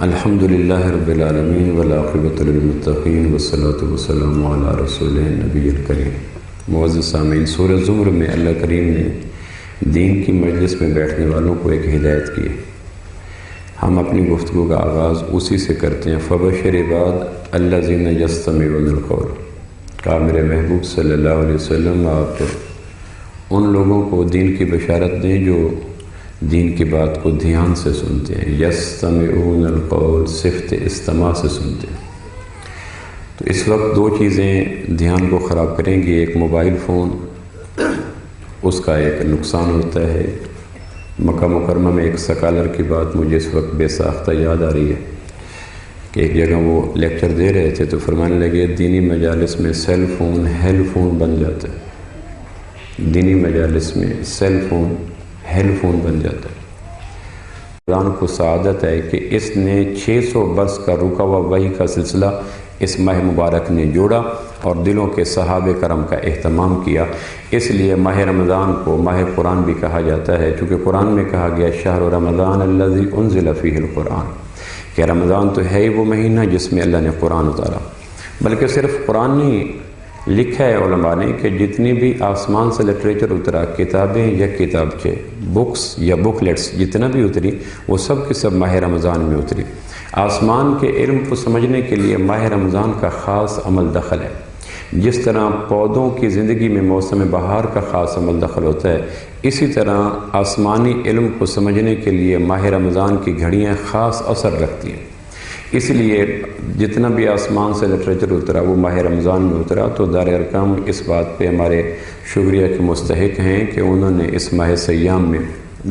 الحمدللہ رب العالمین والعاقبۃ للمتقین والصلاة والسلام علی رسول نبی الکریم۔ معزز سامعین، سورہ زمر میں اللہ کریم نے دین کی مجلس میں بیٹھنے والوں کو ایک ہدایت کی ہے۔ ہم اپنی گفتگو کا آغاز اسی سے کرتے ہیں، فبشر عباد الذین یستمعون القول۔ کہا میرے محبوب صلی اللہ علیہ وسلم، آپ ان لوگوں کو دین کی بشارت دیں جو دین کی بات کو دھیان سے سنتے ہیں۔ یستمعون القول، صفت استماع سے سنتے ہیں۔ تو اس وقت دو چیزیں دھیان کو خراب کریں گی، ایک موبائل فون، اس کا ایک نقصان ہوتا ہے۔ مکہ مکرمہ میں ایک سکالر کی بات مجھے اس وقت بے ساختہ یاد آ رہی ہے کہ ایک جگہ وہ لیکچر دے رہے تھے تو فرمانے لگے دینی مجالس میں سیل فون ہیل فون بن جاتا ہے۔ دینی مجالس میں سیل فون ہیل فون بن جاتا ہے۔ قرآن کو سعادت ہے کہ اس نے 600 برس کا رکا ہوا وحی کا سلسلہ اس ماہ مبارک نے جوڑا اور دلوں کے صحابہ کرم کا اہتمام کیا۔ اس لیے ماہ رمضان کو ماہ قرآن بھی کہا جاتا ہے، چونکہ قرآن میں کہا گیا شہر رمضان الذی انزل فیہ القرآن، کہ رمضان تو ہے ہی وہ مہینہ جس میں اللہ نے قرآن اتارا۔ بلکہ صرف قرآن نہیں، لکھا ہے علماء نے کہ جتنی بھی آسمان سے لٹریچر اترا، کتابیں یا کتابچے، بکس یا بکلیٹس جتنا بھی اتری، وہ سب کی سب ماہ رمضان میں اتری۔ آسمان کے علم کو سمجھنے کے لیے ماہ رمضان کا خاص عمل دخل ہے۔ جس طرح پودوں کی زندگی میں موسم بہار کا خاص عمل دخل ہوتا ہے، اسی طرح آسمانی علم کو سمجھنے کے لیے ماہ رمضان کی گھڑیاں خاص اثر رکھتی ہیں۔ اس لیے جتنا بھی آسمان سے لٹریچر اترا وہ ماہ رمضان میں اترا۔ تو دار ارقام اس بات پہ ہمارے شکریہ کے مستحق ہیں کہ انہوں نے اس ماہ سیام میں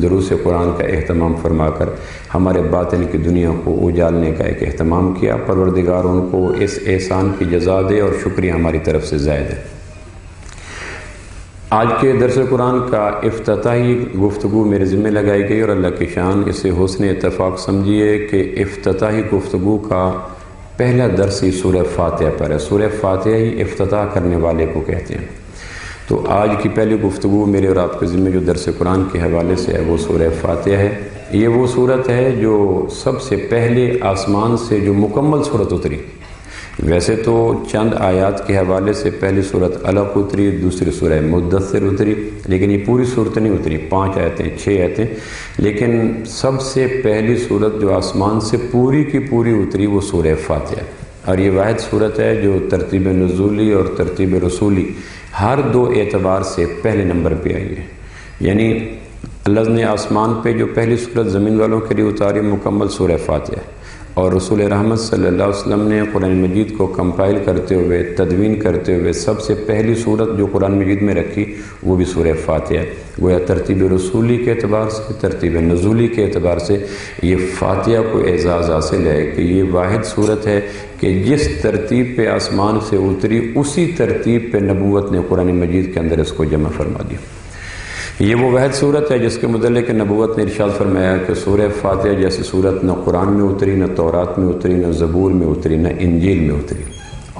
دروس قرآن کا اہتمام فرما کر ہمارے باطن کی دنیا کو اجالنے کا ایک اہتمام کیا۔ پروردگار ان کو اس احسان کی جزا دے اور شکریہ ہماری طرف سے زائد ہے۔ آج کے درس قرآن کا افتتاحی گفتگو میرے ذمہ لگائی گئی اور اللہ کی شان اسے حسن اتفاق سمجھیے کہ افتتاحی گفتگو کا پہلا درس ہی سورہ فاتحہ پر ہے۔ سورہ فاتحہ ہی افتتاح کرنے والے کو کہتے ہیں۔ تو آج کی پہلی گفتگو میرے اور آپ کے ذمہ جو درس قرآن کے حوالے سے ہے وہ سورہ فاتحہ ہے۔ یہ وہ صورت ہے جو سب سے پہلے آسمان سے جو مکمل صورت اتری۔ ویسے تو چند آیات کے حوالے سے پہلی صورت علق اتری، دوسری سورہ مدثر اتری، لیکن یہ پوری صورت نہیں اتری، 5 آیتیں 6 آیتیں۔ لیکن سب سے پہلی صورت جو آسمان سے پوری کی پوری اتری وہ سورہ فاتحہ، اور یہ واحد صورت ہے جو ترتیب نزولی اور ترتیب رسولی ہر دو اعتبار سے پہلے نمبر پہ آئی ہے۔ یعنی اللہ نے آسمان پہ جو پہلی صورت زمین والوں کے لیے اتاری مکمل سورہ فاتحہ، اور رسول رحمت صلی اللہ علیہ وسلم نے قرآن مجید کو کمپائل کرتے ہوئے تدوین کرتے ہوئے سب سے پہلی صورت جو قرآن مجید میں رکھی وہ بھی سورہ فاتحہ ہے۔ گویا ترتیب رسولی کے اعتبار سے، ترتیب نزولی کے اعتبار سے یہ فاتحہ کو اعزاز حاصل ہے کہ یہ واحد صورت ہے کہ جس ترتیب پہ آسمان سے اتری اسی ترتیب پہ نبوت نے قرآن مجید کے اندر اس کو جمع فرما دیا۔ یہ وہ واحد صورت ہے جس کے متعلق نبوت نے ارشاد فرمایا کہ سورہ فاتحہ جیسی صورت نہ قرآن میں اتری، نہ تورات میں اتری، نہ زبور میں اتری، نہ انجیل میں اتری۔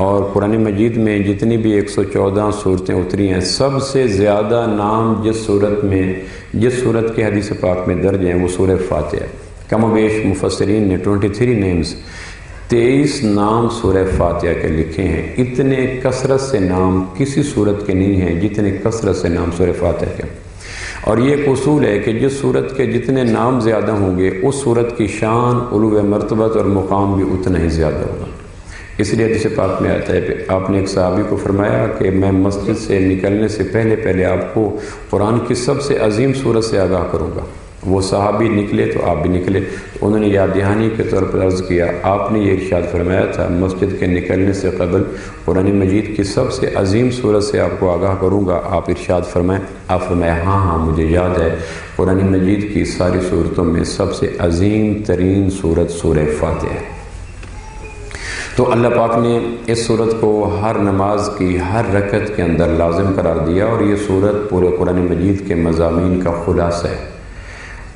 اور قرآن مجید میں جتنی بھی 114 صورتیں اتری ہیں، سب سے زیادہ نام جس صورت کے حدیث پاک میں درج ہیں وہ سورہ فاتحہ ہے۔ کم و بیش مفسرین نے 23 نیمز 23 نام سورہ فاتحہ کے لکھے ہیں۔ اتنے کثرت سے نام کسی صورت کے نہیں ہیں جتنے کثرت سے نام سورہ فاتحہ کے۔ اور یہ ایک اصول ہے کہ جس صورت کے جتنے نام زیادہ ہوں گے اس صورت کی شان، علو مرتبت اور مقام بھی اتنا ہی زیادہ ہوگا۔ اس لیے حدیث پاک میں آتا ہے کہ آپ نے ایک صحابی کو فرمایا کہ میں مسجد سے نکلنے سے پہلے آپ کو قرآن کی سب سے عظیم صورت سے آگاہ کروں گا۔ وہ صحابی نکلے تو آپ بھی نکلے، تو انہوں نے یاد دہانی کے طور پر عرض کیا، آپ نے یہ ارشاد فرمایا تھا مسجد کے نکلنے سے قبل قرآن مجید کی سب سے عظیم صورت سے آپ کو آگاہ کروں گا۔ آپ ارشاد فرمائیں، آپ فرمایا ہاں مجھے یاد ہے، قرآن مجید کی ساری صورتوں میں سب سے عظیم ترین صورت سورہ فاتحہ ہے۔ تو اللہ پاک نے اس صورت کو ہر نماز کی ہر رکعت کے اندر لازم قرار دیا، اور یہ صورت پورے قرآن مجید کے مضامین کا خلاصہ ہے۔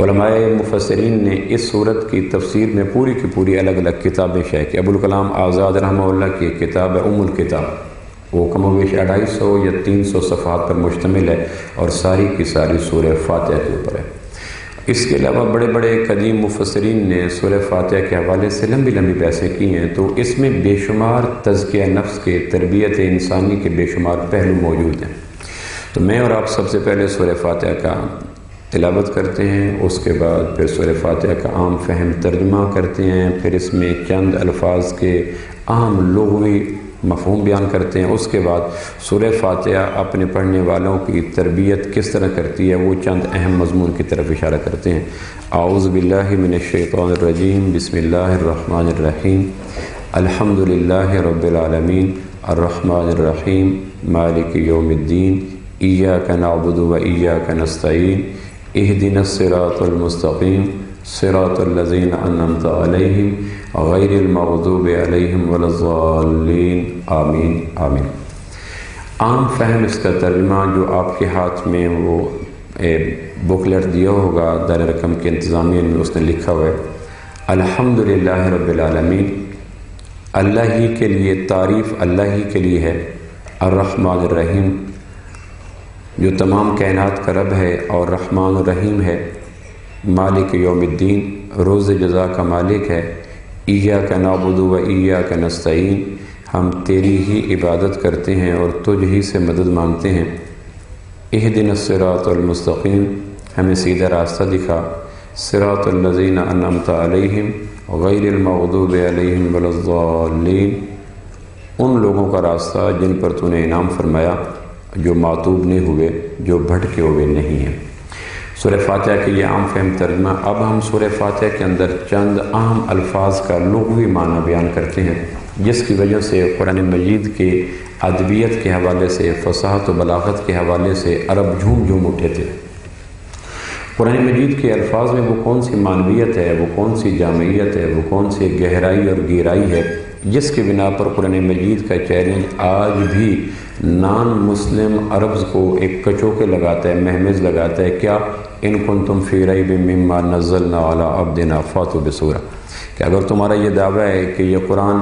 علماء مفسرین نے اس صورت کی تفسیر میں پوری کی پوری الگ الگ کتابیں شائع کی۔ ابوالکلام آزاد رحمہ اللہ کی ایک کتاب ہے ام الکتاب، وہ کم و بیش 250 یا 300 صفحات پر مشتمل ہے اور ساری کی ساری سورہ فاتحہ کے اوپر ہے۔ اس کے علاوہ بڑے بڑے قدیم مفسرین نے سورہ فاتحہ کے حوالے سے لمبی لمبی بحثیں کی ہیں، تو اس میں بے شمار تزکیہ نفس کے، تربیت انسانی کے بے شمار پہلو موجود ہیں۔ تو میں اور آپ سب سے پہلے سورہ فاتحہ کا تلاوت کرتے ہیں، اس کے بعد پھر سورہ فاتحہ کا عام فہم ترجمہ کرتے ہیں، پھر اس میں چند الفاظ کے عام لغوی مفہوم بیان کرتے ہیں، اس کے بعد سورہ فاتحہ اپنے پڑھنے والوں کی تربیت کس طرح کرتی ہے وہ چند اہم مضمون کی طرف اشارہ کرتے ہیں۔ اعوذ باللہ من الشیطان الرجیم، بسم اللہ الرحمن الرحیم، الحمد للہ رب العالمین، الرحمن الرحیم، مالک یوم الدین، ایاک نعبد و ایاک نستعین، اہدنا الصراط المستقیم، صراط الذین انعمت علیہم غیر المغضوب علیہم ولا الضالین، آمین آمین۔ عام فہم اس کا ترجمہ جو آپ کے ہاتھ میں وہ بکلیٹ دیا ہوگا دار رقم کے انتظامیہ میں، اس نے لکھا ہوا ہے الحمد للہ رب العالمین، اللہ ہی کے لیے تعریف اللہ ہی کے لیے ہے، الرحمن الرحیم جو تمام کائنات کا رب ہے اور رحمان الرحیم ہے، مالک یوم الدین روز جزا کا مالک ہے، ایاک نعبد و ایاک نستعین ہم تیری ہی عبادت کرتے ہیں اور تجھ ہی سے مدد مانگتے ہیں، اہدنا الصراط المستقیم ہمیں سیدھا راستہ دکھا، صراط الذین انعمت علیہم غیر المغضوب علیہم ولا الضالین ان لوگوں کا راستہ جن پر تو نے انعام فرمایا، جو معطوب نہیں ہوئے، جو بھٹکے ہوئے نہیں ہیں۔ سورہ فاتحہ کے یہ عام فہم ترجمہ۔ اب ہم سورہ فاتحہ کے اندر چند اہم الفاظ کا لغوی معنی بیان کرتے ہیں، جس کی وجہ سے قرآن مجید کے ادبیت کے حوالے سے، فصاحت و بلاغت کے حوالے سے عرب جھوم جھوم اٹھے تھے۔ قرآن مجید کے الفاظ میں وہ کون سی معنویت ہے، وہ کون سی جامعیت ہے، وہ کون سی گہرائی اور گہرائی ہے، جس کے بنا پر قرآن مجید کا چیلنج آج بھی نان مسلم عربز کو ایک کچوکے لگاتا ہے، مہمز لگاتا ہے، کیا ان کنتم فی ریب مما نزلنا علی عبدنا فاتوا بسورہ، کہ اگر تمہارا یہ دعویٰ ہے کہ یہ قرآن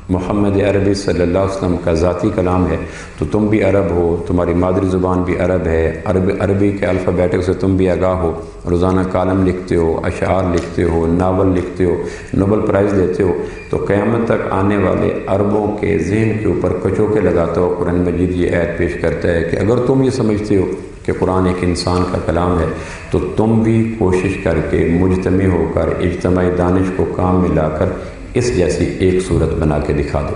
محمد عربی صلی اللہ علیہ وسلم کا ذاتی کلام ہے، تو تم بھی عرب ہو، تمہاری مادری زبان بھی عرب ہے، عربی کے الفابیٹک سے تم بھی آگاہ ہو، روزانہ کالم لکھتے ہو، اشعار لکھتے ہو، ناول لکھتے ہو، نوبل پرائز لیتے ہو، تو قیامت تک آنے والے عربوں کے ذہن کے اوپر کچوکے لگاتا ہو قرآن مجید یہ آیت پیش کرتا ہے کہ اگر تم یہ سمجھتے ہو کہ قرآن ایک انسان کا کلام ہے، تو تم بھی کوشش کر کے مجتمع ہو کر اجتماعی دانش کو کام میں لا کر اس جیسی ایک صورت بنا کے دکھا دو۔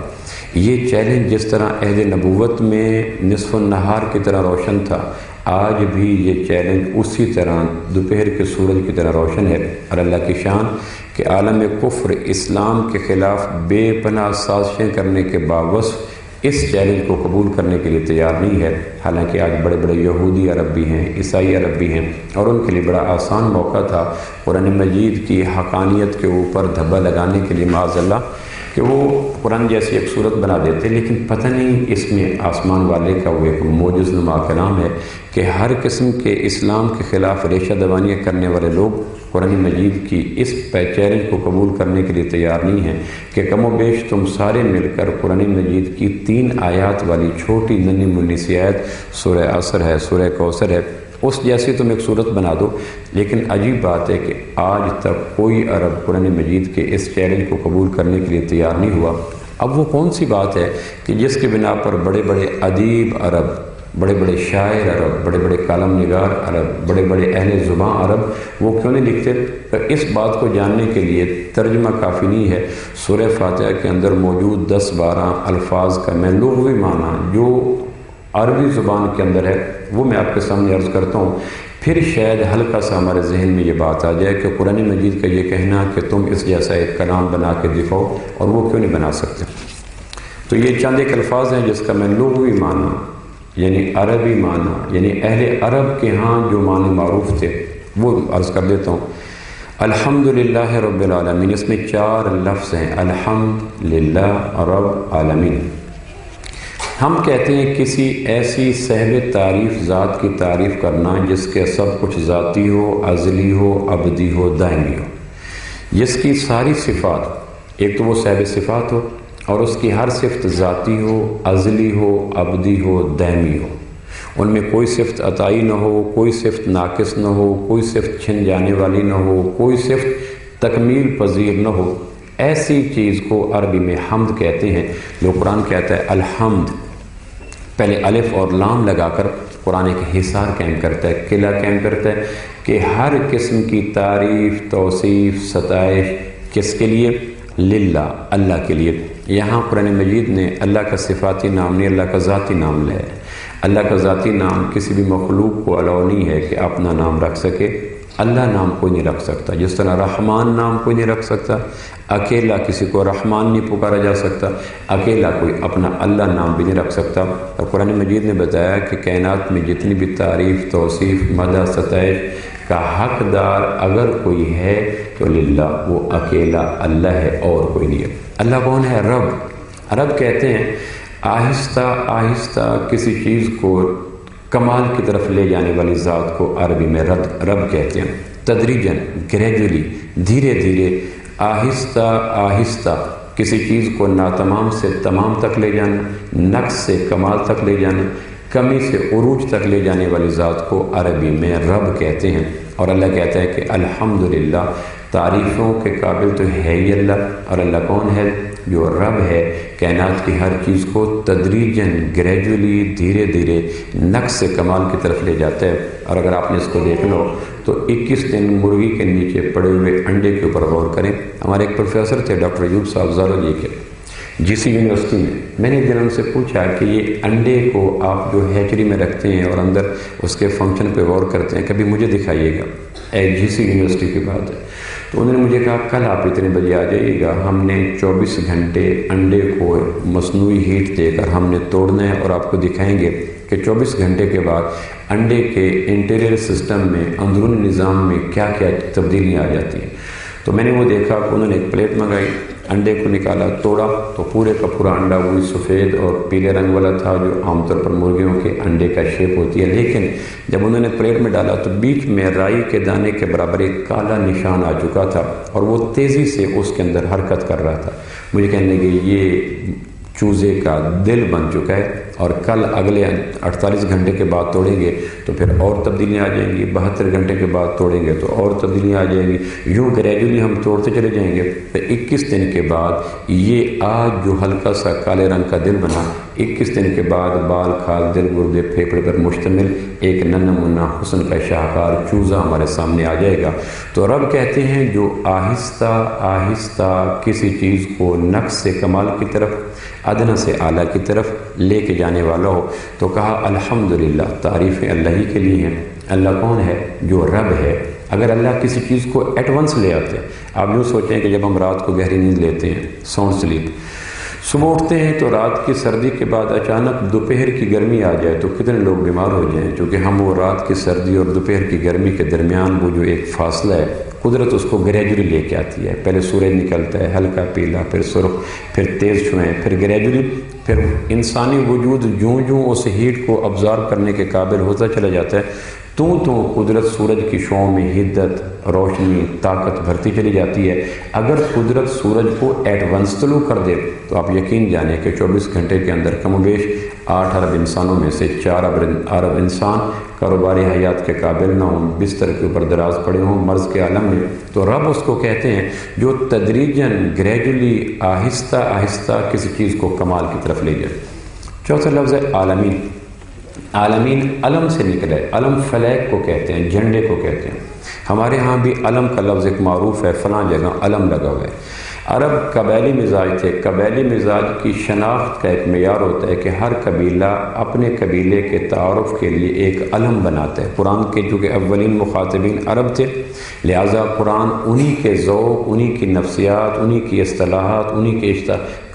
یہ چیلنج جس طرح عہد نبوت میں نصف النہار کی طرح روشن تھا، آج بھی یہ چیلنج اسی طرح دوپہر کے سورج کی طرح روشن ہے، اور اللہ کی شان کہ عالم کفر اسلام کے خلاف بے پناہ سازشیں کرنے کے باوجود اس چیلنج کو قبول کرنے کے لیے تیار نہیں ہے۔ حالانکہ آج بڑے بڑے یہودی عرب بھی ہیں، عیسائی عرب بھی ہیں، اور ان کے لیے بڑا آسان موقع تھا قرآن مجید کی حقانیت کے اوپر دھبا لگانے کے لیے، معاذ اللہ، کہ وہ قرآن جیسی ایک صورت بنا دیتے، لیکن پتہ نہیں اس میں آسمان والے کا وہ ایک معجز نما کلام ہے کہ ہر قسم کے اسلام کے خلاف ریشہ دوانیاں کرنے والے لوگ قرآن مجید کی اس چیلنج کو قبول کرنے کے لیے تیار نہیں ہیں کہ کم و بیش تم سارے مل کر قرآن مجید کی 3 آیات والی چھوٹی ننھی منی سی آیت سورہ عصر ہے، سورہ کوثر ہے، اس جیسی تم ایک صورت بنا دو۔ لیکن عجیب بات ہے کہ آج تک کوئی عرب قرآن مجید کے اس چیلنج کو قبول کرنے کے لیے تیار نہیں ہوا۔ اب وہ کون سی بات ہے کہ جس کے بنا پر بڑے بڑے ادیب عرب، بڑے بڑے شاعر عرب، بڑے بڑے کالم نگار عرب، بڑے بڑے اہل زباں عرب وہ کیوں نہیں لکھتے؟ تو اس بات کو جاننے کے لیے ترجمہ کافی نہیں ہے۔ سورہ فاتحہ کے اندر موجود 10-12 الفاظ کا میں لغوی معنی جو عربی زبان کے اندر ہے وہ میں آپ کے سامنے عرض کرتا ہوں، پھر شاید ہلکا سا ہمارے ذہن میں یہ بات آ جائے کہ قرآن مجید کا یہ کہنا کہ تم اس جیسا ایک کلام بنا کے دکھاؤ، اور وہ کیوں نہیں بنا سکتے۔ تو یہ چند ایک الفاظ ہیں جس کا میں لغوی معنی یعنی عربی معنی یعنی اہل عرب کے ہاں جو معنی معروف تھے وہ عرض کر دیتا ہوں۔ الحمد للہ رب العالمین، اس میں 4 لفظ ہیں، الحمد للہ رب عالمین۔ ہم کہتے ہیں کسی ایسی صاحب تعریف ذات کی تعریف کرنا جس کے سب کچھ ذاتی ہو، ازلی ہو، ابدی ہو، دائمی ہو، جس کی ساری صفات، ایک تو وہ صاحب صفات ہو اور اس کی ہر صفت ذاتی ہو، ازلی ہو، ابدی ہو، دائمی ہو، ان میں کوئی صفت عطائی نہ ہو، کوئی صفت ناقص نہ ہو، کوئی صفت چھن جانے والی نہ ہو، کوئی صفت تکمیل پذیر نہ ہو، ایسی چیز کو عربی میں حمد کہتے ہیں۔ جو قرآن کہتا ہے الحمد، پہلے الف اور لام لگا کر قرآن ایک حصار قائم کرتا ہے، قلعہ قائم کرتا ہے کہ ہر قسم کی تعریف، توصیف، ستائش کس کے لیے؟ للہ، اللہ کے لیے۔ یہاں قرآن مجید نے اللہ کا صفاتی نام نہیں، اللہ کا ذاتی نام لیا ہے۔ اللہ کا ذاتی نام کسی بھی مخلوق کو الاؤ نہیں ہے کہ اپنا نام رکھ سکے۔ اللہ نام کوئی نہیں رکھ سکتا، جس طرح رحمان نام کوئی نہیں رکھ سکتا، اکیلا کسی کو رحمان نہیں پکارا جا سکتا، اکیلا کوئی اپنا اللہ نام بھی نہیں رکھ سکتا۔ اور قرآن مجید نے بتایا کہ کائنات میں جتنی بھی تعریف، توصیف، مدح، ستائش کا حقدار اگر کوئی ہے تو للہ، وہ اکیلا اللہ ہے اور کوئی نہیں ہے۔ اللہ کون ہے؟ رب۔ رب کہتے ہیں آہستہ آہستہ کسی چیز کو کمال کی طرف لے جانے والی ذات کو عربی میں رب کہتے ہیں۔ تدریجاً، گریجولی، دھیرے دھیرے، آہستہ آہستہ کسی چیز کو ناتمام سے تمام تک لے جانا، نقص سے کمال تک لے جانا، کمی سے عروج تک لے جانے والی ذات کو عربی میں رب کہتے ہیں۔ اور اللہ کہتا ہے کہ الحمدللہ، تعریفوں کے قابل تو ہے ہی اللہ۔ اور اللہ کون ہے؟ جو رب ہے، کائنات کی ہر چیز کو تدریجاً، گریجولی، دھیرے دھیرے نقص سے کمال کی طرف لے جاتا ہے۔ اور اگر آپ نے اس کو دیکھ لو تو 21 دن مرغی کے نیچے پڑے ہوئے انڈے کے اوپر غور کریں۔ ہمارے ایک پروفیسر تھے ڈاکٹر ایوب صاحب زارو جی کے، GC یونیورسٹی میں نے ایک دن ان سے پوچھا کہ یہ انڈے کو آپ جو ہیچری میں رکھتے ہیں اور اندر اس کے فنکشن پہ غور کرتے ہیں، کبھی مجھے دکھائیے گا۔ ایک GC یونیورسٹی کی بات ہے۔ تو انہوں نے مجھے کہا کل آپ اتنے بجے آ جائیے گا، ہم نے 24 گھنٹے انڈے کو مصنوعی ہیٹ دے کر ہم نے توڑنا ہے اور آپ کو دکھائیں گے کہ 24 گھنٹے کے بعد انڈے کے انٹیریئر سسٹم میں، اندرونی نظام میں کیا کیا تبدیلیاں آ جاتی ہیں۔ تو میں نے وہ دیکھا کہ انہوں نے ایک پلیٹ منگائی، انڈے کو نکالا، توڑا تو پورے کا پورا انڈا وہی سفید اور پیلے رنگ والا تھا جو عام طور پر مرغیوں کے انڈے کا شیپ ہوتی ہے، لیکن جب انہوں نے پلیٹ میں ڈالا تو بیچ میں رائی کے دانے کے برابر ایک کالا نشان آ چکا تھا اور وہ تیزی سے اس کے اندر حرکت کر رہا تھا۔ مجھے کہنے لگے یہ چوزے کا دل بن چکا ہے اور کل اگلے 48 گھنٹے کے بعد توڑیں گے تو پھر اور تبدیلیاں آ جائیں گی، 72 گھنٹے کے بعد توڑیں گے تو اور تبدیلیاں آ جائیں گی، یوں گریجولی ہم توڑتے چلے جائیں گے۔ پھر 21 دن کے بعد یہ آج جو ہلکا سا کالے رنگ کا دل بنا، 21 دن کے بعد بال، کھال، دل، گردے، پھیپھڑے پر مشتمل ایک ننھا منھا حسن کا شاہکار چوزا ہمارے سامنے آ جائے گا۔ تو رب کہتے ہیں جو آہستہ آہستہ کسی چیز کو نقص سے کمال کی طرف، ادنا سے اعلیٰ کی طرف لے کے جانے والا ہو۔ تو کہا الحمدللہ، تعریفیں اللہ ہی کے لیے ہیں۔ اللہ کون ہے؟ جو رب ہے۔ اگر اللہ کسی چیز کو ایٹ ونس لے آتے، آپ یوں سوچیں کہ جب ہم رات کو گہری نیند لیتے ہیں، ساؤنڈ سلیپ، صبح اٹھتے ہیں تو رات کی سردی کے بعد اچانک دوپہر کی گرمی آ جائے تو کتنے لوگ بیمار ہو جائیں، کیونکہ ہم وہ رات کی سردی اور دوپہر کی گرمی کے درمیان وہ جو ایک فاصلہ ہے، قدرت اس کو گریجولی لے کے آتی ہے۔ پہلے سورج نکلتا ہے ہلکا پیلا، پھر سرخ، پھر تیز چھوئیں، پھر گریجولی، پھر انسانی وجود جوں جوں اس ہیٹ کو ابزارو کرنے کے قابل ہوتا چلا جاتا ہے، تو قدرت سورج کی شعاؤں میں حدت، روشنی، طاقت بھرتی چلی جاتی ہے۔ اگر قدرت سورج کو ایٹ ونس طلوع کر دے تو آپ یقین جانیں کہ 24 گھنٹے کے اندر کم و بیش 8 ارب انسانوں میں سے 4 ارب انسان کاروباری حیات کے قابل نہ ہوں، بستر کے اوپر دراز پڑے ہوں مرض کے عالم میں۔ تو رب اس کو کہتے ہیں جو تدریجاً، گریجولی، آہستہ آہستہ کسی چیز کو کمال کی طرف لے جائے۔ چوتھا لفظ ہے عالمین۔ عالمین علم سے نکلا ہے، علم فلیک کو کہتے ہیں، جھنڈے کو کہتے ہیں۔ ہمارے ہاں بھی علم کا لفظ ایک معروف ہے، فلاں جگہ علم لگا ہوا ہے۔ عرب قبائلی مزاج تھے، قبائلی مزاج کی شناخت کا ایک معیار ہوتا ہے کہ ہر قبیلہ اپنے قبیلے کے تعارف کے لیے ایک علم بناتا ہے۔ قرآن کے چونکہ اولین مخاطبین عرب تھے، لہٰذا قرآن انہی کے ذوق، انہی کی نفسیات، انہی کی اصطلاحات، انہی کے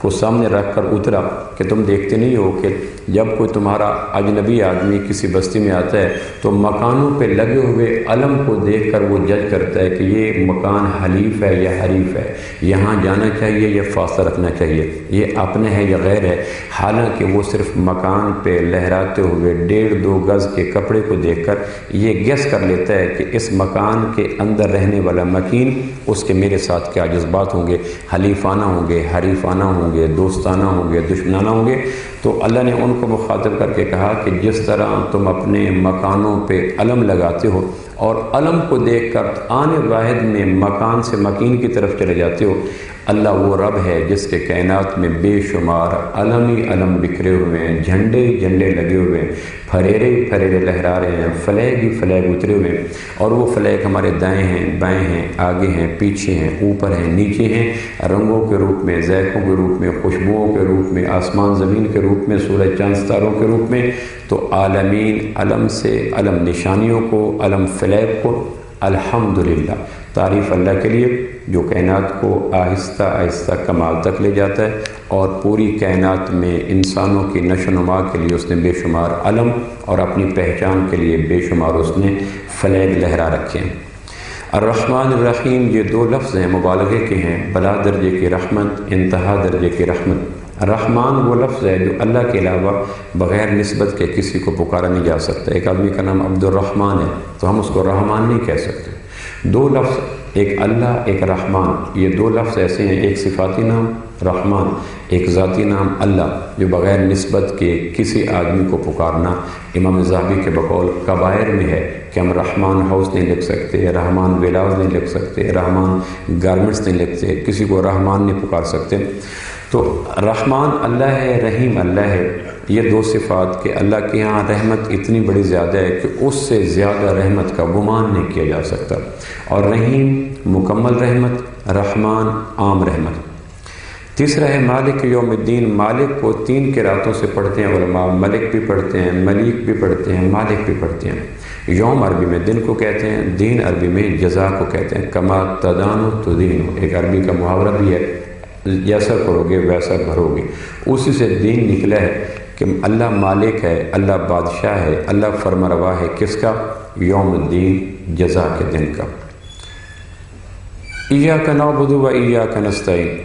کو سامنے رکھ کر اترا کہ تم دیکھتے نہیں ہو کہ جب کوئی تمہارا اجنبی آدمی کسی بستی میں آتا ہے تو مکانوں پہ لگے ہوئے علم کو دیکھ کر وہ جج کرتا ہے کہ یہ مکان حلیف ہے یا حریف ہے، یہاں جانا چاہیے یا فاصلہ رکھنا چاہیے، یہ اپنا ہے یا غیر ہے۔ حالانکہ وہ صرف مکان پہ لہراتے ہوئے 1.5-2 گز کے کپڑے کو دیکھ کر یہ گیس کر لیتا ہے کہ اس مکان کے اندر رہنے والا مکین، اس کے میرے ساتھ کیا جذبات ہوں گے، حلیفانہ ہوں گے، حریفانہ ہوں گے، دوستانہ ہوں گے، دشمنانہ ہوں گے۔ تو اللہ نے ان کو مخاطب کر کے کہا کہ جس طرح تم اپنے مکانوں پہ علم لگاتے ہو اور علم کو دیکھ کر آنے واحد میں مکان سے مکین کی طرف چلے جاتے ہو، اللہ وہ رب ہے جس کے کائنات میں بے شمار علم ہی علم بکھرے ہوئے ہیں، جھنڈے ہی جھنڈے لگے ہوئے ہیں، پھریرے ہی پھریرے لہرا رہے ہیں، فلیگ ہی فلیگ اترے ہوئے ہیں، اور وہ فلیگ ہمارے دائیں ہیں، بائیں ہیں، آگے ہیں، پیچھے ہیں، اوپر ہیں، نیچے ہیں، رنگوں کے روپ میں، ذائقوں کے روپ میں، خوشبوؤں کے روپ میں، آسمان زمین کے روپ میں، سورج چاند ستاروں کے روپ میں۔ تو عالمین علم سے، علم نشانیوں کو، علم فلیگ کو، الحمدللہ تعریف اللہ کے لیے جو کائنات کو آہستہ آہستہ کمال تک لے جاتا ہے، اور پوری کائنات میں انسانوں کی نشو و نما کے لیے اس نے بے شمار علم اور اپنی پہچان کے لیے بے شمار اس نے فلیگ لہرا رکھے ہیں۔ الرحمن الرحیم یہ دو لفظ ہیں، مبالغے کے ہیں، بلا درجے کی رحمت، انتہا درجے کی رحمت۔ رحمان وہ لفظ ہے جو اللہ کے علاوہ بغیر نسبت کے کسی کو پکارا نہیں جا سکتا۔ ایک آدمی کا نام عبد الرحمن ہے تو ہم اس کو رحمان نہیں کہہ سکتے۔ دو لفظ، ایک اللہ، ایک رحمان، یہ دو لفظ ایسے ہیں، ایک صفاتی نام رحمان، ایک ذاتی نام اللہ، جو بغیر نسبت کے کسی آدمی کو پکارنا امام ذہبی کے بقول کبائر میں ہے کہ ہم رحمان ہاؤس نہیں لکھ سکتے، رحمان ولاز نہیں لکھ سکتے، رحمان گارمنٹس نہیں لکھتے، کسی کو رحمان نہیں پکار سکتے۔ تو رحمان اللہ ہے، رحیم اللہ ہے، یہ دو صفات کہ اللہ کے ہاں رحمت اتنی بڑی زیادہ ہے کہ اس سے زیادہ رحمت کا گمان نہیں کیا جا سکتا۔ اور رحیم مکمل رحمت، رحمان عام رحمت۔ تیسرا ہے مالک یوم الدین۔ مالک کو تین قراتوں سے پڑھتے ہیں علماء، ملک بھی پڑھتے ہیں، ملیک بھی پڑھتے ہیں، مالک بھی پڑھتے ہیں۔ یوم عربی میں دن کو کہتے ہیں، دین عربی میں جزا کو کہتے ہیں۔ کما تدانو تدینو ایک عربی کا محاورہ بھی ہے، جیسا کرو گے ویسا بھرو گے، اسی سے دین نکلا ہے کہ اللہ مالک ہے، اللہ بادشاہ ہے، اللہ فرمانروا ہے، کس کا؟ یوم الدین، جزا کے دن کا۔ ایاک نعبد و ایاک نستعین۔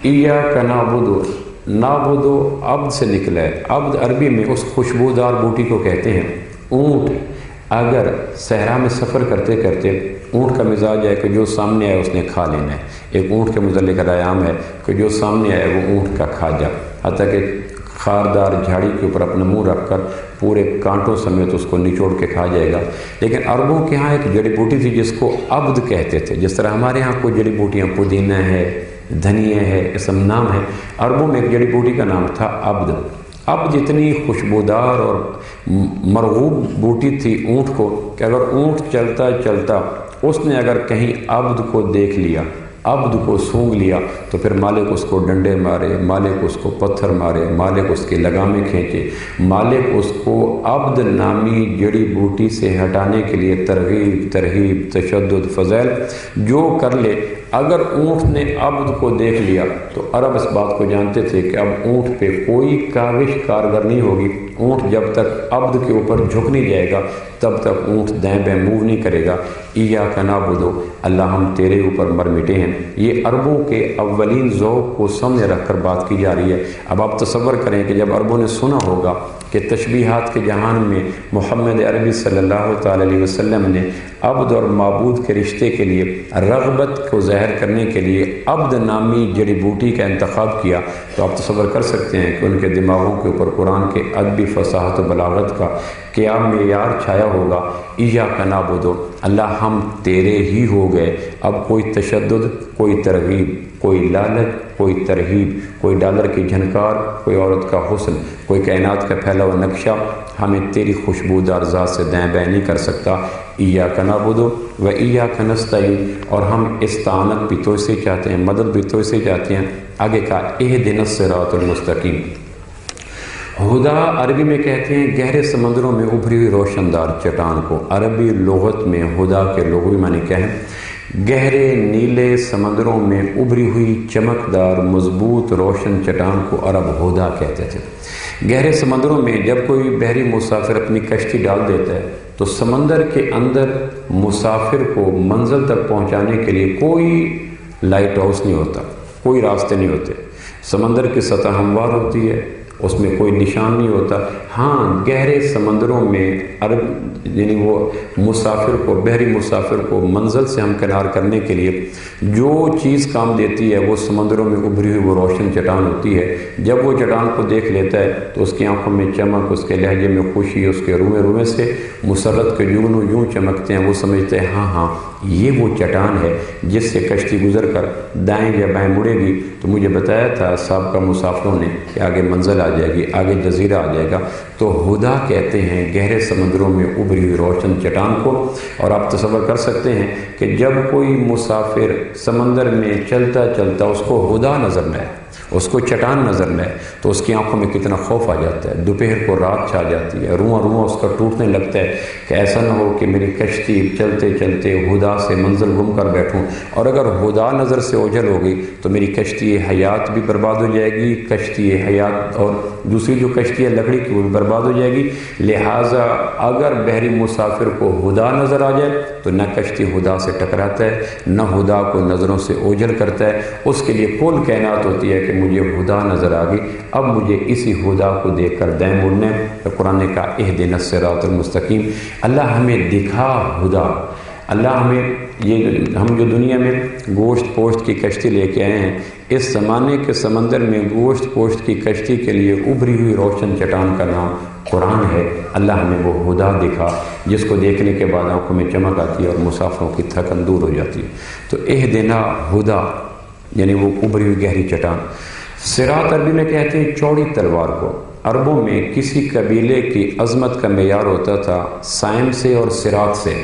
ایاک نعبد، نعبد عبد سے نکلا ہے۔ عبد عربی میں اس خوشبودار بوٹی کو کہتے ہیں۔ اونٹ اگر صحرا میں سفر کرتے کرتے اونٹ کا مزاج ہے کہ جو سامنے آئے اس نے کھا لینا ہے، ایک اونٹ کے متعلق عام ہے کہ جو سامنے آئے وہ اونٹ کا کھا جا، حتیٰ کہ خاردار جھاڑی کے اوپر اپنا منہ رکھ کر پورے کانٹوں سمیت اس کو نچوڑ کے کھا جائے گا۔ لیکن عربوں کے ہاں ایک جڑی بوٹی تھی جس کو عبد کہتے تھے، جس طرح ہمارے ہاں کوئی جڑی بوٹیاں پودینہ ہے، دھنیا ہے، اسم نام ہے، عربوں میں ایک جڑی بوٹی کا نام تھا عبد۔ اب جتنی خوشبودار اور مرغوب بوٹی تھی اونٹ کو کہ اگر اونٹ چلتا چلتا اس نے اگر کہیں عبد کو دیکھ لیا، عبد کو سونگھ لیا، تو پھر مالک اس کو ڈنڈے مارے، مالک اس کو پتھر مارے، مالک اس کے لگامیں کھینچے، مالک اس کو عبد نامی جڑی بوٹی سے ہٹانے کے لیے ترغیب، ترہیب، تشدد، فضائل جو کر لے۔ اگر اونٹ نے عبد کو دیکھ لیا تو عرب اس بات کو جانتے تھے کہ اب اونٹ پہ کوئی کاوش کارگر نہیں ہوگی، اونٹ جب تک عبد کے اوپر جھک نہیں جائے گا تب تک اونٹ دائیں بائیں موو نہیں کرے گا۔ ایاک نعبد، اللہ ہم تیرے اوپر مر مٹے ہیں۔ یہ عربوں کے اولین ذوق کو سامنے رکھ کر بات کی جا رہی ہے۔ اب آپ تصور کریں کہ جب عربوں نے سنا ہوگا کہ تشبیہات کے جہان میں محمد عربی صلی اللہ تعالی علیہ وسلم نے عبد اور معبود کے رشتے کے لیے رغبت کو ظاہر کرنے کے لیے عبد نامی جڑی بوٹی کا انتخاب کیا، تو آپ تصور کر سکتے ہیں کہ ان کے دماغوں کے اوپر قرآن کے ادبی فصاحت و بلاغت کا کیا معیار چھایا ہوگا۔ ایاک نعبد، اللہ ہم تیرے ہی ہو گئے۔ اب کوئی تشدد، کوئی ترغیب، کوئی لالچ، کوئی ترہیب، کوئی ڈالر کی جھنکار، کوئی عورت کا حسن، کوئی کائنات کا پھیلا ہوا نقشہ ہمیں تیری خوشبودار ذات سے دائیں بائیں نہیں کر سکتا۔ ایاک نعبد و ایاک نستعین، اور ہم استعانت بھی تو سے چاہتے ہیں، مدد بھی تو سے چاہتے ہیں۔ آگے کا اہدنا الصراط المستقیم۔ ہدا عربی میں کہتے ہیں گہرے سمندروں میں ابھری ہوئی روشن دار چٹان کو۔ عربی لغت میں ہدا کے لغوی معنی کیا ہے؟ گہرے نیلے سمندروں میں ابھری ہوئی چمکدار مضبوط روشن چٹان کو عرب ہدا کہتے تھے۔ گہرے سمندروں میں جب کوئی بحری مسافر اپنی کشتی ڈال دیتا ہے تو سمندر کے اندر مسافر کو منزل تک پہنچانے کے لیے کوئی لائٹ ہاؤس نہیں ہوتا، کوئی راستے نہیں ہوتے۔ سمندر کی سطح ہموار ہوتی ہے، اس میں کوئی نشان نہیں ہوتا، ہاں گہرے سمندروں میں یعنی وہ مسافر کو، بحری مسافر کو منزل سے ہمکنار کرنے کے لیے جو چیز کام دیتی ہے وہ سمندروں میں ابھری ہوئی وہ روشن چٹان ہوتی ہے۔ جب وہ چٹان کو دیکھ لیتا ہے تو اس کی آنکھوں میں چمک، اس کے لہجے میں خوشی، اس کے روئے روئے سے مسرت کے جگنوں یوں چمکتے ہیں، وہ سمجھتے ہیں ہاں ہاں یہ وہ چٹان ہے جس سے کشتی گزر کر دائیں یا بائیں مڑے گی۔ تو مجھے بتایا تھا سابقہ مسافروں نے کہ آگے منزل آ جائے گی، آگے جزیرہ آ جائے گا۔ تو ہدا کہتے ہیں گہرے سمندروں میں ابھری ہوئی روشن چٹان کو۔ اور آپ تصور کر سکتے ہیں کہ جب کوئی مسافر سمندر میں چلتا چلتا اس کو ہدا نظر نہ آئے، اس کو چٹان نظر نہ آئے، تو اس کی آنکھوں میں کتنا خوف آ جاتا ہے۔ دوپہر کو رات چھا جاتی ہے، رواں رواں اس کا ٹوٹنے لگتا ہے کہ ایسا نہ ہو کہ میری کشتی چلتے چلتے ہدا سے منزل گم کر بیٹھوں، اور اگر ہدا نظر سے اوجھل ہو گئی تو میری کشتی حیات بھی برباد ہو جائے گی، کشتی حیات اور دوسری جو کشتی ہے لکڑی کی وہ بھی برباد ہو جائے گی۔ لہٰذا اگر بحری مسافر کو ہدا نظر آ جائے تو نہ کشتی ہدا سے ٹکراتا ہے، نہ ہدا کو نظروں سے اوجھل کرتا ہے۔ اس کے لیے کل کائنات ہوتی ہے کہ مجھے ہدا نظر آ گئی، اب مجھے اسی ہدا کو دیکھ کر دائیں مڑنا ہے۔ قرآن نے کہا اہدنا الصراط المستقیم، اللہ ہمیں دکھا ہدا۔ اللہ ہمیں ہم جو دنیا میں گوشت پوشت کی کشتی لے کے آئے ہیں، اس زمانے کے سمندر میں گوشت پوشت کی کشتی کے لیے ابھری ہوئی روشن چٹان کا نام قرآن ہے۔ اللہ ہمیں وہ ہدا دکھا جس کو دیکھنے کے بعد آنکھوں میں چمک آتی ہے اور مسافروں کی تھکن دور ہو جاتی ہے۔ تو اہدنا ہدا یعنی وہ ابھری ہوئی گہری چٹان۔ صراط عربی میں کہتے ہیں چوڑی تلوار کو۔ عربوں میں کسی قبیلے کی عظمت کا معیار ہوتا تھا سائم سے اور صراط سے،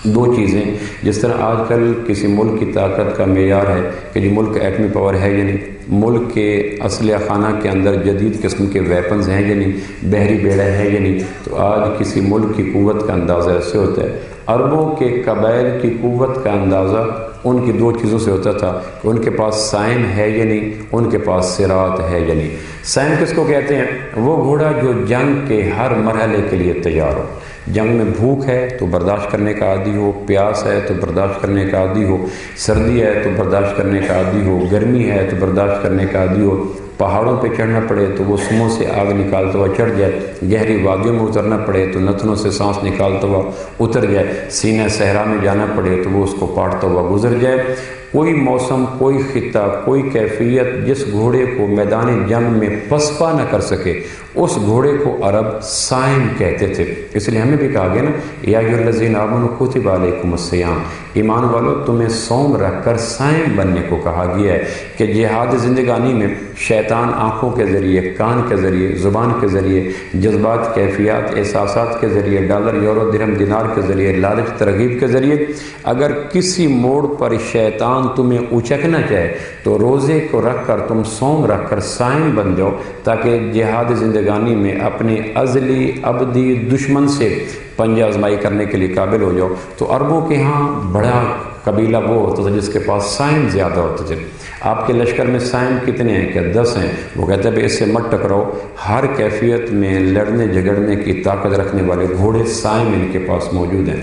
دو چیزیں۔ جس طرح آج کل کسی ملک کی طاقت کا معیار ہے کہ جو ملک ایٹمی پاور ہے یا نہیں، ملک کے اسلحہ خانہ کے اندر جدید قسم کے ویپنز ہیں یا نہیں، بحری بیڑا ہے یا نہیں، تو آج کسی ملک کی قوت کا اندازہ ایسے ہوتا ہے۔ عربوں کے قبائل کی قوت کا اندازہ ان کی دو چیزوں سے ہوتا تھا کہ ان کے پاس سائم ہے یا نہیں، ان کے پاس صراط ہے یا نہیں۔ سائم کس کو کہتے ہیں؟ وہ گھوڑا جو جنگ کے ہر مرحلے کے لیے تیار ہو۔ جنگ میں بھوک ہے تو برداشت کرنے کا عادی ہو، پیاس ہے تو برداشت کرنے کا عادی ہو، سردی ہے تو برداشت کرنے کا عادی ہو، گرمی ہے تو برداشت کرنے کا عادی ہو، پہاڑوں پہ چڑھنا پڑے تو وہ سموں سے آگ نکالتا ہوا چڑھ جائے، گہری وادیوں میں اترنا پڑے تو نتنوں سے سانس نکالتا ہوا اتر جائے، سینہ صحرا میں جانا پڑے تو وہ اس کو پاٹتا ہوا گزر جائے۔ کوئی موسم، کوئی خطہ، کوئی کیفیت جس گھوڑے کو میدان جنگ میں پسپا نہ کر سکے اس گھوڑے کو عرب سائم کہتے تھے۔ اس لیے ہمیں بھی کہا گیا نا یا ایھا الذین آمنوا کتب علیکم الصیام، ایمان والو تمہیں صوم رکھ کر سائم بننے کو کہا گیا ہے کہ جہاد زندگانی میں شیطان آنکھوں کے ذریعے، کان کے ذریعے، زبان کے ذریعے، جذبات، کیفیات، احساسات کے ذریعے، ڈالر، یورو، درہم، دینار کے ذریعے، لالچ، ترغیب کے ذریعے اگر کسی موڑ پر شیطان تمہیں اچکنا چاہے تو روزے کو رکھ کر، تم صوم رکھ کر سائم بن جاؤ تاکہ جہاد زندگانی میں اپنے ازلی ابدی دشمن سے پنجہ آزمائی کرنے کے لیے قابل ہو جاؤ۔ تو عربوں کے ہاں بڑا قبیلہ وہ ہوتا تھا جس کے پاس سائم زیادہ ہوتے تھے۔ آپ کے لشکر میں سائم کتنے ہیں؟ کہ 10 ہیں۔ وہ کہتے ہیں اس سے مت ٹکراؤ، ہر کیفیت میں لڑنے جھگڑنے کی طاقت رکھنے والے گھوڑے سائم ان کے پاس موجود ہیں۔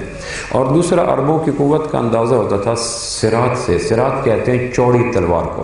اور دوسرا عربوں کی قوت کا اندازہ ہوتا تھا صراط سے۔ صراط کہتے ہیں چوڑی تلوار کو۔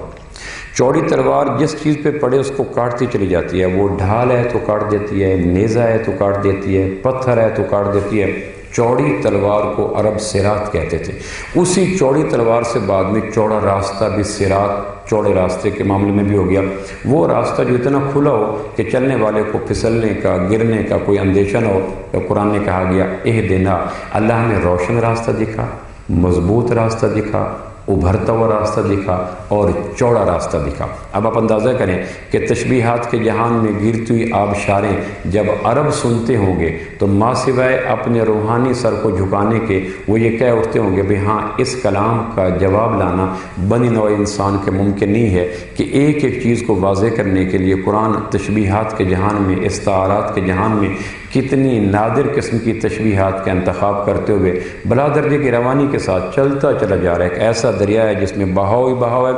چوڑی تلوار جس چیز پہ پڑے اس کو کاٹتی چلی جاتی ہے، وہ ڈھال ہے تو کاٹ دیتی ہے، نیزہ ہے تو کاٹ دیتی ہے، پتھر ہے تو کاٹ دیتی ہے۔ چوڑی تلوار کو عرب صراط کہتے تھے۔ اسی چوڑی تلوار سے بعد میں چوڑا راستہ بھی صراط، چوڑے راستے کے معاملے میں بھی ہو گیا۔ وہ راستہ جو اتنا کھلا ہو کہ چلنے والے کو پھسلنے کا، گرنے کا کوئی اندیشہ نہ ہو۔ تو قرآن نے کہا گیا اہدنا، اللہ ہمیں روشن راستہ دکھا، مضبوط راستہ دکھا، ابھرتا ہوا راستہ دکھا اور چوڑا راستہ دکھا۔ اب آپ اندازہ کریں کہ تشبیہات کے جہان میں گرتی ہوئی آبشاریں جب عرب سنتے ہوں گے تو ماں سوائے اپنے روحانی سر کو جھکانے کے وہ یہ کہہ اٹھتے ہوں گے بھئی ہاں اس کلام کا جواب لانا بنی نوع انسان کے ممکن نہیں ہے کہ ایک ایک چیز کو واضح کرنے کے لیے قرآن تشبیہات کے جہان میں، استعارات کے جہان میں کتنی نادر قسم کی تشبیہات کا انتخاب کرتے ہوئے بلا درجے کی روانی کے ساتھ چلتا چلا جا رہا ہے۔ ایک ایسا دریا ہے جس میں بہاؤ ہی بہاؤ ہے۔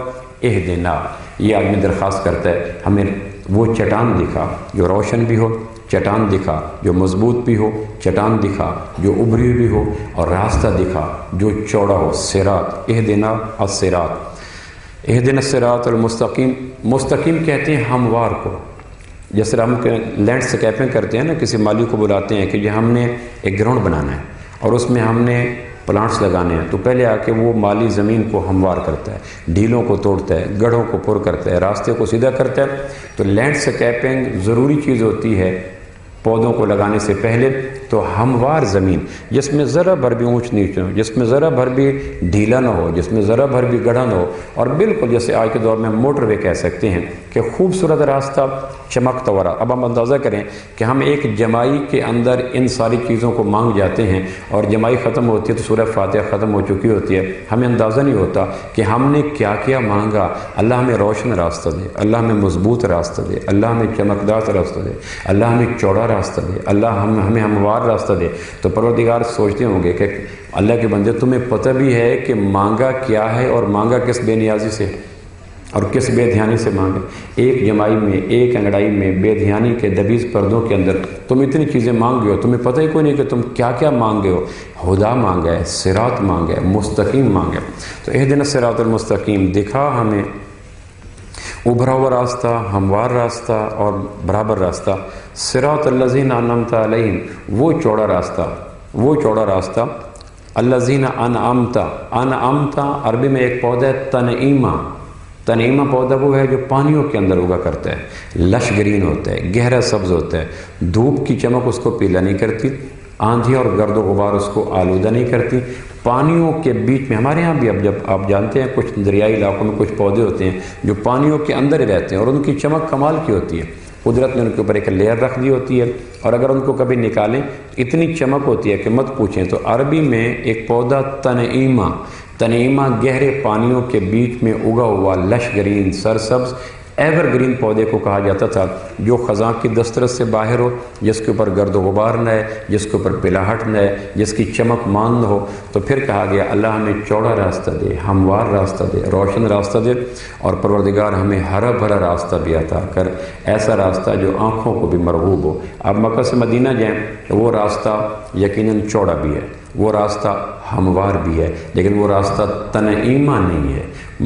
اہدنا، یہ آدمی درخواست کرتا ہے ہمیں وہ چٹان دکھا جو روشن بھی ہو، چٹان دکھا جو مضبوط بھی ہو، چٹان دکھا جو ابھری بھی ہو، اور راستہ دکھا جو چوڑا ہو۔ صراط، اہدنا الصراط، اہدنا الصراط المستقیم۔ مستقیم کہتے ہیں ہموار کو، جیسے ہم لینڈ سکیپنگ کرتے ہیں نا، کسی مالی کو بلاتے ہیں کہ یہ ہم نے ایک گراؤنڈ بنانا ہے اور اس میں ہم نے پلانٹس لگانے ہیں، تو پہلے آ کے وہ مالی زمین کو ہموار کرتا ہے، ڈھیلوں کو توڑتا ہے، گڑھوں کو پر کرتا ہے، راستے کو سیدھا کرتا ہے۔ تو لینڈ سکیپنگ ضروری چیز ہوتی ہے پودوں کو لگانے سے پہلے، تو ہموار زمین جس میں ذرا بھر بھی اونچ نیچ نہ ہو، جس میں ذرا بھر بھی ڈھیلا نہ ہو، جس میں ذرا بھر بھی گڑھا نہ ہو، اور بالکل جیسے آج کے دور میں موٹر وے کہہ سکتے ہیں کہ خوبصورت راستہ چمکتا ہوا۔ اب ہم اندازہ کریں کہ ہم ایک جمائی کے اندر ان ساری چیزوں کو مانگ جاتے ہیں اور جمائی ختم ہوتی ہے تو سورہ فاتحہ ختم ہو چکی ہوتی ہے، ہمیں اندازہ نہیں ہوتا کہ ہم نے کیا کیا مانگا۔ اللہ ہمیں روشن راستہ دے، اللہ ہمیں مضبوط راستہ دے، اللہ ہمیں چمکدار راستہ دے، اللہ ہمیں چوڑا راستہ دے، اللہ ہمیں ہموار راستہ دے۔ تو پروردگار سوچتے ہوں گے کہ اللہ کے بندے تمہیں پتہ بھی ہے کہ مانگا کیا ہے اور مانگا کس بے نیازی سے اور کس بے دھیانی سے مانگے۔ ایک جمائی میں، ایک انگڑائی میں، بے دھیانی کے دبیز پردوں کے اندر تم اتنی چیزیں مانگ گے ہو، تمہیں پتہ ہی کوئی نہیں کہ تم کیا کیا مانگے ہو۔ ہدا مانگا ہے، صراط مانگا ہے، مستقیم مانگا ہے۔ تو اہدنا الصراط المستقیم، دکھا ہمیں ابھرا ہوا راستہ، ہموار راستہ اور برابر راستہ۔ صراط الذین انعمت علیہم، وہ چوڑا راستہ الذین انعمت، انعمت عربی میں ایک پودا ہے تنعیمہ پودا وہ ہے جو پانیوں کے اندر اگا کرتا ہے، لش گرین ہوتا ہے، گہرا سبز ہوتا ہے، دھوپ کی چمک اس کو پیلا نہیں کرتی، آندھی اور گرد و غبار اس کو آلودہ نہیں کرتی، پانیوں کے بیچ میں۔ ہمارے ہاں بھی اب جب آپ جانتے ہیں کچھ دریائی علاقوں میں کچھ پودے ہوتے ہیں جو پانیوں کے اندر ہی رہتے ہیں اور ان کی چمک کمال کی ہوتی ہے، قدرت نے ان کے اوپر ایک لیئر رکھ دی ہوتی ہے، اور اگر ان کو کبھی نکالیں اتنی چمک ہوتی ہے کہ مت پوچھیں۔ تو عربی میں ایک پودا تنعیمہ گہرے پانیوں کے بیچ میں اگا ہوا لش گرین سرسبز ایور گرین پودے کو کہا جاتا تھا، جو خزاں کی دسترس سے باہر ہو، جس کے اوپر گرد و غبار نہ ہے، جس کے اوپر پلاہٹ نہ ہے، جس کی چمک مان نہ ہو۔ تو پھر کہا گیا اللہ ہمیں چوڑا راستہ دے، ہموار راستہ دے، روشن راستہ دے، اور پروردگار ہمیں ہرا بھرا راستہ بھی عطا کر، ایسا راستہ جو آنکھوں کو بھی مرغوب ہو۔ آپ مکہ سے مدینہ جائیں تو وہ راستہ یقیناً چوڑا بھی ہے، وہ راستہ ہموار بھی ہے، لیکن وہ راستہ تنعیمہ نہیں ہے۔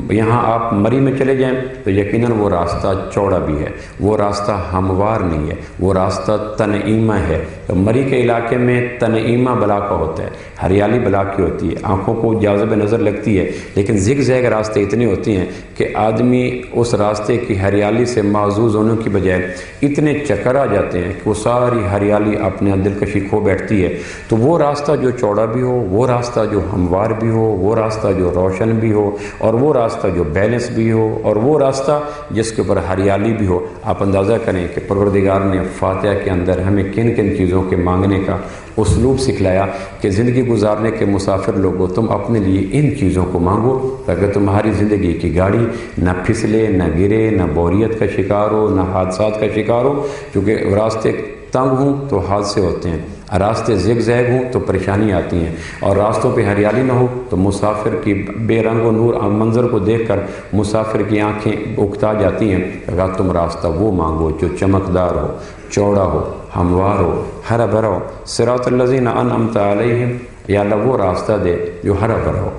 یہاں آپ مری میں چلے جائیں تو یقیناً وہ راستہ چوڑا بھی ہے، وہ راستہ ہموار نہیں ہے، وہ راستہ تنعیمہ ہے۔ تو مری کے علاقے میں تنعیمہ بلا کا ہوتا ہے، ہریالی بلا کی ہوتی ہے، آنکھوں کو جاذب نظر لگتی ہے، لیکن زگ زیگ راستے اتنے ہوتے ہیں کہ آدمی اس راستے کی ہریالی سے محظوظ ہونے کی بجائے اتنے چکر آ جاتے ہیں کہ وہ ساری ہریالی اپنے دلکشی کھو بیٹھتی ہے۔ تو وہ راستہ جو چوڑا بھی ہو، وہ راستہ جو ہموار بھی ہو، وہ راستہ جو روشن بھی ہو، اور وہ راستہ جو بیلنس بھی ہو، اور وہ راستہ جس کے اوپر ہریالی بھی ہو۔ آپ اندازہ کریں کہ پروردگار نے فاتحہ کے اندر ہمیں کن کن چیزوں کے مانگنے کا اسلوب سکھلایا کہ زندگی گزارنے کے مسافر لوگوں تم اپنے لیے ان چیزوں کو مانگو تاکہ تمہاری زندگی کی گاڑی نہ پھسلے، نہ گرے، نہ بوریت کا شکار ہو، نہ حادثات کا شکار ہو۔ کیونکہ راستے تنگ ہوں تو حادثے ہوتے ہیں، راستے زگ زیگ ہوں تو پریشانی آتی ہیں، اور راستوں پہ ہریالی نہ ہو تو مسافر کی بے رنگ و نور منظر کو دیکھ کر مسافر کی آنکھیں اکتا جاتی ہیں۔ اگر تم راستہ وہ مانگو جو چمکدار ہو، چوڑا ہو، ہموار ہو، ہرا بھرا ہو۔ صراط الذین انعمت علیہم، یا اللہ وہ راستہ دے جو ہرا بھرا ہو،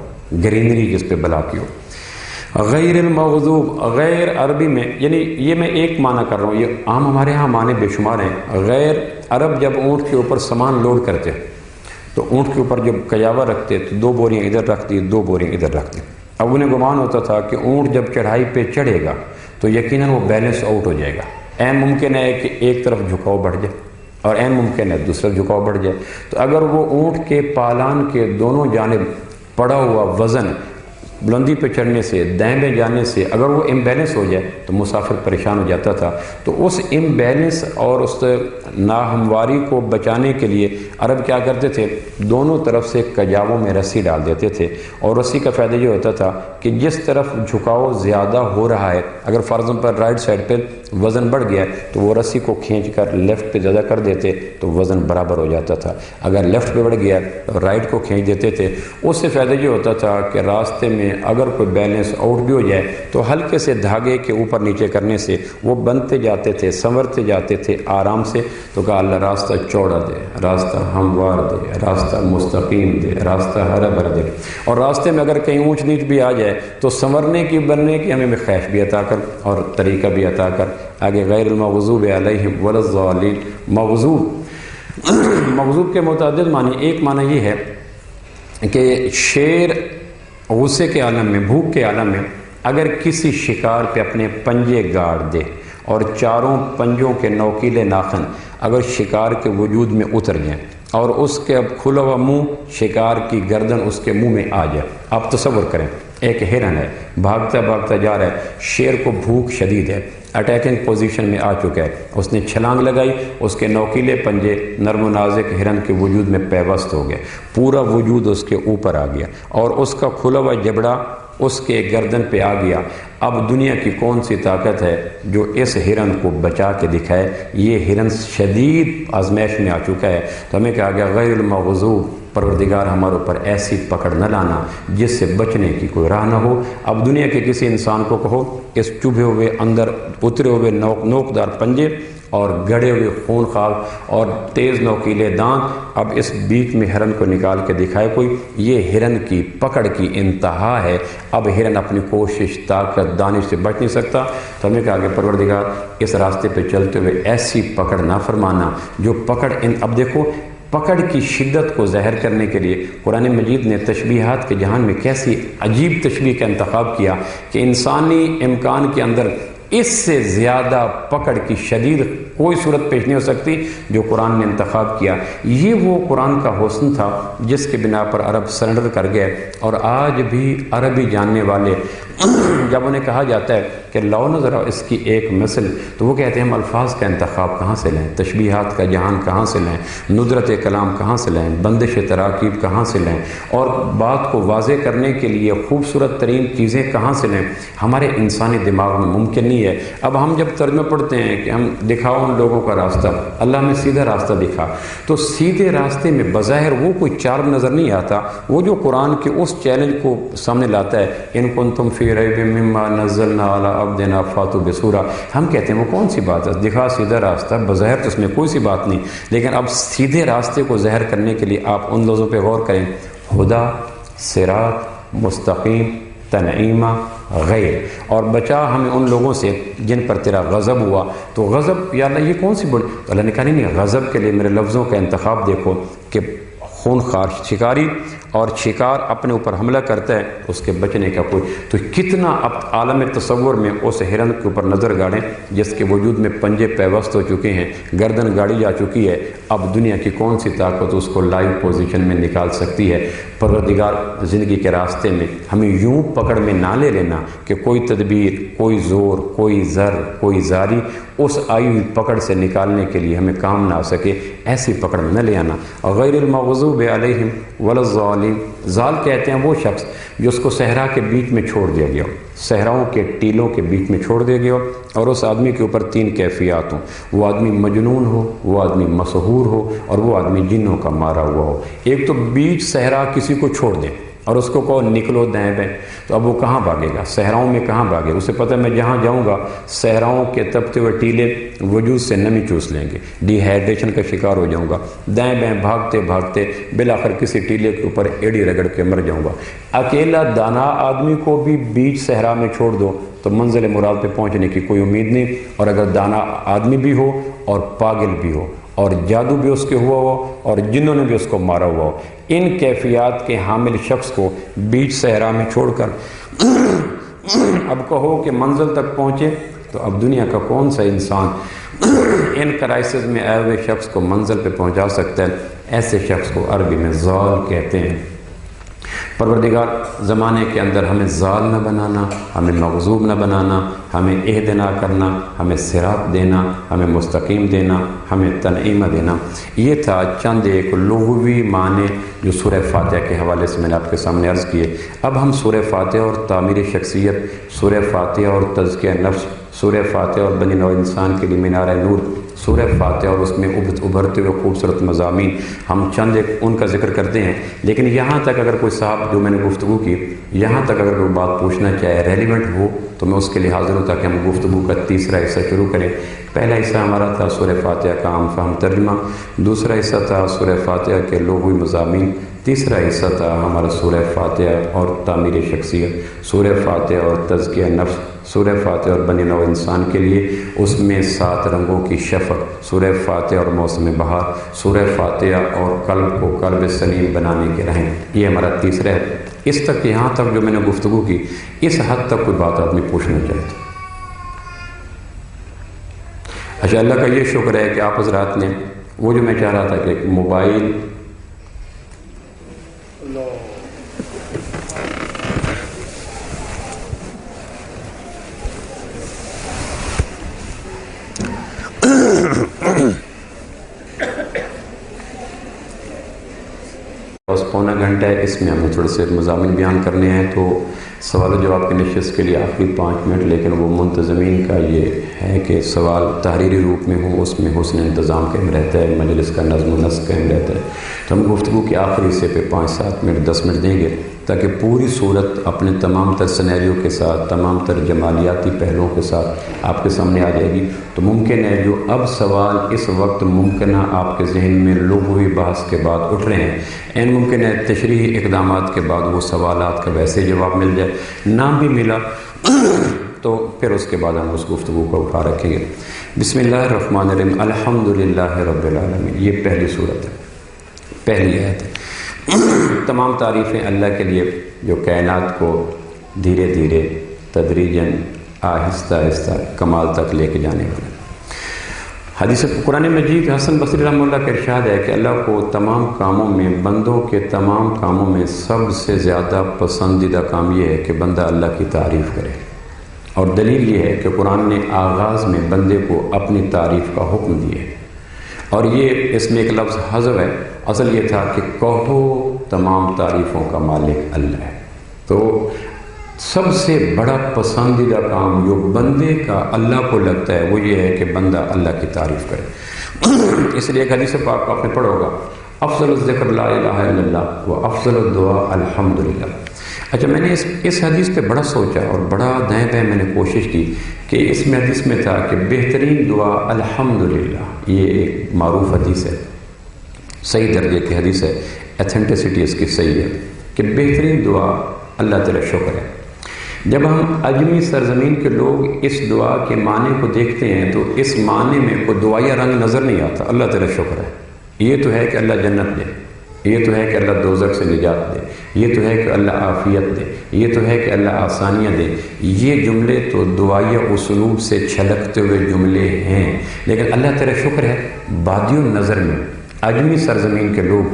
گرینری جس پہ بلا کی ہو۔ غیر المغضوب، غیر عربی میں یعنی یہ میں ایک معنی کر رہا ہوں، یہ عام ہمارے ہاں معنی بے شمار ہیں۔ غیر عرب جب اونٹ کے اوپر سامان لوڈ کرتے تو اونٹ کے اوپر جب کیاوا رکھتے تو 2 بوریاں ادھر رکھتی، 2 بوریاں ادھر رکھتی۔ اب انہیں گمان ہوتا تھا کہ اونٹ جب چڑھائی پہ چڑھے گا تو یقیناً وہ بیلنس آؤٹ ہو جائے گا، عین ممکن ہے کہ ایک طرف جھکاؤ بڑھ جائے اور عین ممکن ہے دوسرا جھکاؤ بڑھ جائے۔ تو اگر وہ اونٹ کے پالان کے دونوں جانب پڑا ہوا وزن بلندی پہ چڑھنے سے، دائیں بائیں جانے سے اگر وہ امبیلنس ہو جائے تو مسافر پریشان ہو جاتا تھا۔ تو اس امبیلنس اور اس ناہمواری کو بچانے کے لیے عرب کیا کرتے تھے، دونوں طرف سے کجاووں میں رسی ڈال دیتے تھے، اور رسی کا فائدہ یہ ہوتا تھا کہ جس طرف جھکاؤ زیادہ ہو رہا ہے، اگر فرض پر رائٹ سائڈ پہ وزن بڑھ گیا تو وہ رسی کو کھینچ کر لیفٹ پہ زیادہ کر دیتے تو وزن برابر ہو جاتا تھا، اگر لیفٹ پہ بڑھ گیا تو رائٹ کو کھینچ دیتے تھے۔ اس سے فائدہ یہ ہوتا تھا کہ راستے میں میں اگر کوئی بیلنس آؤٹ بھی ہو جائے تو ہلکے سے دھاگے کے اوپر نیچے کرنے سے وہ بنتے جاتے تھے، سنورتے جاتے تھے آرام سے۔ تو کہا اللہ راستہ چوڑا دے، راستہ ہموار دے، راستہ مستقیم دے، راستہ ہرا بھرا دے، اور راستے میں اگر کہیں اونچ نیچ بھی آ جائے تو سنورنے کی، بننے کی ہمیں خواہش بھی عطا کر اور طریقہ بھی عطا کر۔ آگے غیر المغضوب علیہم ولا الضالین، مغضوب کے متعدد معنی، ایک معنی یہ ہے کہ شیر غصے کے عالم میں، بھوک کے عالم میں اگر کسی شکار پہ اپنے پنجے گاڑ دے اور چاروں پنجوں کے نوکیلے ناخن اگر شکار کے وجود میں اتر جائیں اور اس کے اب کھلا ہوا منہ، شکار کی گردن اس کے منہ میں آ جائے۔ آپ تصور کریں ایک ہرن ہے، بھاگتا بھاگتا جا رہا ہے، شیر کو بھوک شدید ہے، اٹیکنگ پوزیشن میں آ چکا ہے، اس نے چھلانگ لگائی، اس کے نوکیلے پنجے نرم و نازک ہرن کے وجود میں پیوست ہو گئے، پورا وجود اس کے اوپر آ گیا اور اس کا کھلا ہوا جبڑا اس کے گردن پہ آ گیا۔ اب دنیا کی کون سی طاقت ہے جو اس ہرن کو بچا کے دکھائے؟ یہ ہرن شدید آزمائش میں آ چکا ہے۔ تو ہمیں کہا گیا غیر المغضوب، پروردگار ہمارے اوپر ایسی پکڑ نہ لانا جس سے بچنے کی کوئی راہ نہ ہو۔ اب دنیا کے کسی انسان کو کہو اس چبھے ہوئے اندر اترے ہوئے نوکدار پنجے اور گڑے ہوئے خون خوار اور تیز نوکیلے دانت، اب اس بیچ میں ہرن کو نکال کے دکھائے کوئی، یہ ہرن کی پکڑ کی انتہا ہے۔ اب ہرن اپنی کوشش، طاقت، دانش سے بچ نہیں سکتا۔ تو ہمیں کہا کہ پروردگار اس راستے پہ چلتے ہوئے ایسی پکڑ نہ فرمانا جو پکڑ اب دیکھو پکڑ کی شدت کو ظاہر کرنے کے لیے قرآن مجید نے تشبیہات کے جہان میں کیسی عجیب تشبیہ کا انتخاب کیا کہ انسانی امکان کے اندر اس سے زیادہ پکڑ کی شدید کوئی صورت پیش نہیں ہو سکتی جو قرآن نے انتخاب کیا۔ یہ وہ قرآن کا حسن تھا جس کے بنا پر عرب سرنڈر کر گئے، اور آج بھی عربی جاننے والے جب انہیں کہا جاتا ہے کہ لاؤ نہ ذرا اس کی ایک مثل، تو وہ کہتے ہیں ہم الفاظ کا انتخاب کہاں سے لیں، تشبیہات کا جہان کہاں سے لیں، ندرت کلام کہاں سے لیں، بندش تراکیب کہاں سے لیں، اور بات کو واضح کرنے کے لیے خوبصورت ترین چیزیں کہاں سے لیں۔ ہمارے انسانی دماغ میں ممکن نہیں ہے۔ اب ہم جب ترجمہ پڑھتے ہیں کہ ہم دکھاؤ ان لوگوں کا راستہ، اللہ نے سیدھا راستہ دکھا، تو سیدھے راستے میں بظاہر وہ کوئی چارم نظر نہیں آتا، وہ جو قرآن کے اس چیلنج کو سامنے لاتا ہے، ان کنتم فی ریب مما نزلنا علی عبدنا فاتوا بسورہ، ہم کہتے ہیں وہ کون سی بات ہے، دکھا سیدھا راستہ، بظاہر تو اس میں کوئی سی بات نہیں، لیکن اب سیدھے راستے کو ظاہر کرنے کے لیے آپ ان لفظوں پہ غور کریں، ہدا، صراط، مستقیم، تنعیمہ، غیر، اور بچا ہمیں ان لوگوں سے جن پر تیرا غضب ہوا۔ تو غضب یا اللہ یہ کون سی بڑی، تو اللہ نے کہا نہیں، غضب کے لیے میرے لفظوں کا انتخاب دیکھو کہ خون خوار شکاری اور شکار اپنے اوپر حملہ کرتا ہے، اس کے بچنے کا کوئی، تو کتنا اب عالم تصور میں اس ہرن کے اوپر نظر گاڑیں جس کے وجود میں پنجے پیوست ہو چکے ہیں، گردن گاڑی جا چکی ہے، اب دنیا کی کون سی طاقت اس کو لائیو پوزیشن میں نکال سکتی ہے؟ پروردگار زندگی کے راستے میں ہمیں یوں پکڑ میں نہ لے لینا کہ کوئی تدبیر، کوئی زور، کوئی زر، کوئی زاری اس آئی ہوئی پکڑ سے نکالنے کے لیے ہمیں کام نہ آ سکے، ایسی پکڑ میں نہ لے آنا۔ غیر المغضوب علیہم ولا الضالین، ضال کہتے ہیں وہ شخص جو اس کو صحرا کے بیچ میں چھوڑ دیا گیا ہو، صحراؤں کے ٹیلوں کے بیچ میں چھوڑ دیا گیا ہو، اور اس آدمی کے اوپر تین کیفیات ہوں، وہ آدمی مجنون ہو، وہ آدمی مسحور ہو، اور وہ آدمی جنوں کا مارا ہوا ہو۔ ایک تو بیچ صحرا کسی کو چھوڑ دیں اور اس کو کہو نکلو دائیں بائیں، تو اب وہ کہاں بھاگے گا؟ صحراؤں میں کہاں بھاگے؟ اسے پتہ ہے میں جہاں جاؤں گا صحراؤں کے تپتے ہوئے ٹیلے وجود سے نمی چوس لیں گے، ڈی ہائیڈریشن کا شکار ہو جاؤں گا، دائیں بائیں بھاگتے بھاگتے بالآخر کسی ٹیلے کے اوپر ایڑی رگڑ کے مر جاؤں گا۔ اکیلا دانا آدمی کو بھی بیچ صحرا میں چھوڑ دو تو منزل مراد پہ پہنچنے کی کوئی امید نہیں، اور اگر دانا آدمی بھی ہو اور پاگل بھی ہو اور جادو بھی اس کے ہوا ہو اور جنوں نے بھی اس کو مارا ہوا ہو، ان کیفیات کے حامل شخص کو بیچ صحرا میں چھوڑ کر اب کہو کہ منزل تک پہنچے، تو اب دنیا کا کون سا انسان ان کرائسس میں آئے ہوئے شخص کو منزل پہ پہنچا سکتا ہے؟ ایسے شخص کو عربی میں ضال کہتے ہیں۔ پروردگار زمانے کے اندر ہمیں ضال نہ بنانا، ہمیں مغضوب نہ بنانا، ہمیں اہدنا کرنا، ہمیں صراط دینا، ہمیں مستقیم دینا، ہمیں تنعیمہ دینا۔ یہ تھا چند ایک لغوی معنی جو سورہ فاتحہ کے حوالے سے میں نے آپ کے سامنے عرض کیے۔ اب ہم سورہ فاتحہ اور تعمیر شخصیت، سورہ فاتحہ اور تزکیہ نفس، سورہ فاتحہ اور بنی نوع انسان کے لیے مینار نور، سورہ فاتحہ اور اس میں ابھرتے ہوئے خوبصورت مضامین، ہم چند ایک ان کا ذکر کرتے ہیں، لیکن یہاں تک اگر کوئی صاحب جو میں نے گفتگو کی، یہاں تک اگر کوئی بات پوچھنا چاہے ریلیونٹ ہو تو میں اس کے لیے حاضر ہوں تاکہ ہم گفتگو کا تیسرا حصہ شروع کریں۔ پہلا حصہ ہمارا تھا سورہ فاتحہ کا عام فہم ترجمہ، دوسرا حصہ تھا سورہ فاتحہ کے لغوی مضامین، تیسرا حصہ تھا ہمارا سورہ فاتحہ اور تعمیر شخصیت، سورہ فاتحہ اور تزکیہ نفس، سورہ فاتحہ اور بنی نوع انسان کے لیے اس میں 7 رنگوں کی شفق، سورہ فاتحہ اور موسم بہار، سورہ فاتحہ اور قلب کو قلب سلیم بنانے کے رہیں۔ یہ ہمارا تیسرا ہے۔ اس تک یہاں تک جو میں نے گفتگو کی، اس حد تک کوئی بات آدمی پوچھنا چاہتا۔ اچھا، اللہ کا یہ شکر ہے کہ آپ حضرات نے وہ جو میں چاہ رہا تھا کہ موبائل بس پونا گھنٹہ ہے، اس میں ہمیں تھوڑے سے مضامین بیان کرنے ہیں، تو سوال و جواب کی نشست کے لیے آخری 5 منٹ، لیکن وہ منتظمین کا یہ ہے کہ سوال تحریری روپ میں ہوں، اس میں حسن انتظام قائم رہتا ہے، مجلس کا نظم و نسق قائم رہتا ہے، تو ہم گفتگو کے آخری حصے پہ 5-7 منٹ 10 منٹ دیں گے تاکہ پوری صورت اپنے تمام تر سینیریو کے ساتھ، تمام تر جمالیاتی پہلوؤں کے ساتھ آپ کے سامنے آ جائے گی۔ تو ممکن ہے جو اب سوال اس وقت ممکنہ آپ کے ذہن میں لغوی بحث کے بعد اٹھ رہے ہیں، این ممکن ہے تشریحی اقدامات کے بعد وہ سوالات کا ویسے جواب مل جائے، نہ بھی ملا تو پھر اس کے بعد ہم اس گفتگو کو اٹھا رکھیں گے۔ بسم اللہ الرحمن الرحیم، الحمدللہ رب العالمین، یہ پہلی صورت ہے، پہلی آیت ہے۔ تمام تعریفیں اللہ کے لیے جو کائنات کو دھیرے دھیرے تدریجاً آہستہ آہستہ کمال تک لے کے جانے والا۔ حدیث قرآن مجید حسن بصری رحمہ اللہ کا ارشاد ہے کہ اللہ کو تمام کاموں میں، بندوں کے تمام کاموں میں سب سے زیادہ پسندیدہ کام یہ ہے کہ بندہ اللہ کی تعریف کرے، اور دلیل یہ ہے کہ قرآن نے آغاز میں بندے کو اپنی تعریف کا حکم دیا ہے، اور یہ اس میں ایک لفظ حذف ہے، اصل یہ تھا کہ کہو تمام تعریفوں کا مالک اللہ ہے۔ تو سب سے بڑا پسندیدہ کام جو بندے کا اللہ کو لگتا ہے وہ یہ ہے کہ بندہ اللہ کی تعریف کرے۔ اس لیے ایک حدیث پاک آپ نے پڑھا ہوگا، افضل الذکر لا الہ الا اللہ و افضل الدعاء الحمدللہ۔ اچھا، میں نے اس حدیث پہ بڑا سوچا اور بڑا دائیں بائیں میں نے کوشش کی کہ اس میں حدیث میں تھا کہ بہترین دعا الحمدللہ، یہ ایک معروف حدیث ہے، صحیح درجے کی حدیث ہے، ایتھینٹسٹی اس کی صحیح ہے کہ بہترین دعا اللہ تعالی شکر ہے۔ جب ہم عجمی سرزمین کے لوگ اس دعا کے معنی کو دیکھتے ہیں تو اس معنی میں کوئی دعائیہ رنگ نظر نہیں آتا۔ اللہ تعالی شکر ہے، یہ تو ہے کہ اللہ جنت دے، یہ تو ہے کہ اللہ دوزخ سے نجات دے، یہ تو ہے کہ اللہ عافیت دے، یہ تو ہے کہ اللہ آسانیاں دے۔ یہ جملے تو دعائیہ اسلوب سے چھلکتے ہوئے جملے ہیں، لیکن اللہ تعالی شکر ہے بادیوں نظر میں عجمی سرزمین کے لوگ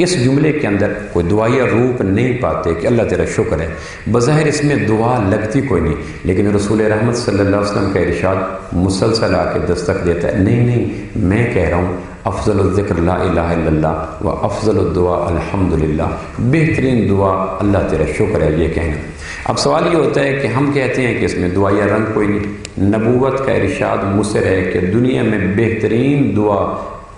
اس جملے کے اندر کوئی دعائیہ روپ نہیں پاتے کہ اللہ تعالی شکر ہے۔ بظاہر اس میں دعا لگتی کوئی نہیں، لیکن رسول رحمت صلی اللہ علیہ وسلم کا ارشاد مسلسل آ کے دستک دیتا ہے، نہیں میں کہہ رہا ہوں افضل الذکر لا الہ الا اللہ و افضل الدعاء الحمدللہ، بہترین دعا اللہ تیرا شکر ہے، یہ کہنا۔ اب سوال یہ ہوتا ہے کہ ہم کہتے ہیں کہ اس میں دعائیہ رنگ کوئی نہیں، نبوت کا ارشاد مصر ہے کہ دنیا میں بہترین دعا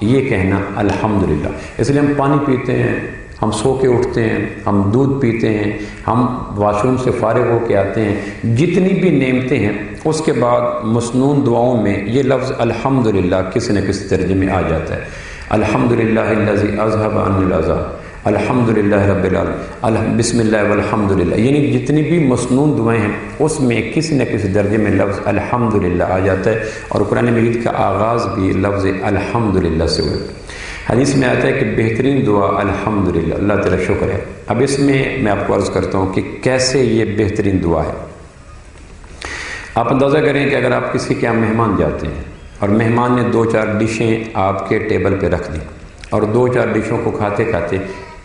یہ کہنا الحمدللہ۔ اس لیے ہم پانی پیتے ہیں، ہم سو کے اٹھتے ہیں، ہم دودھ پیتے ہیں، ہم واش روم سے فارغ ہو کے آتے ہیں، جتنی بھی نعمتیں ہیں اس کے بعد مسنون دعاؤں میں یہ لفظ الحمدللہ کسی نہ کسی درجے میں آ جاتا ہے۔ الحمدللہ الذی اذھب عنی الاذى، الحمدللہ رب العالمین، بسم اللہ والحمدللہ، یعنی جتنی بھی مسنون دعائیں ہیں اس میں کسی نہ کسی درجے میں لفظ الحمدللہ آ جاتا ہے، اور قرآن مجید کا آغاز بھی لفظ الحمدللہ سے ہوا۔ حدیث میں آتا ہے کہ بہترین دعا الحمدللہ، اللہ تعالی شکر ہے۔ اب اس میں آپ کو عرض کرتا ہوں کہ کیسے یہ بہترین دعا ہے۔ آپ اندازہ کریں کہ اگر آپ کسی کے یہاں مہمان جاتے ہیں اور مہمان نے 2-4 ڈشیں آپ کے ٹیبل پہ رکھ دیں، اور 2-4 ڈشوں کو کھاتے کھاتے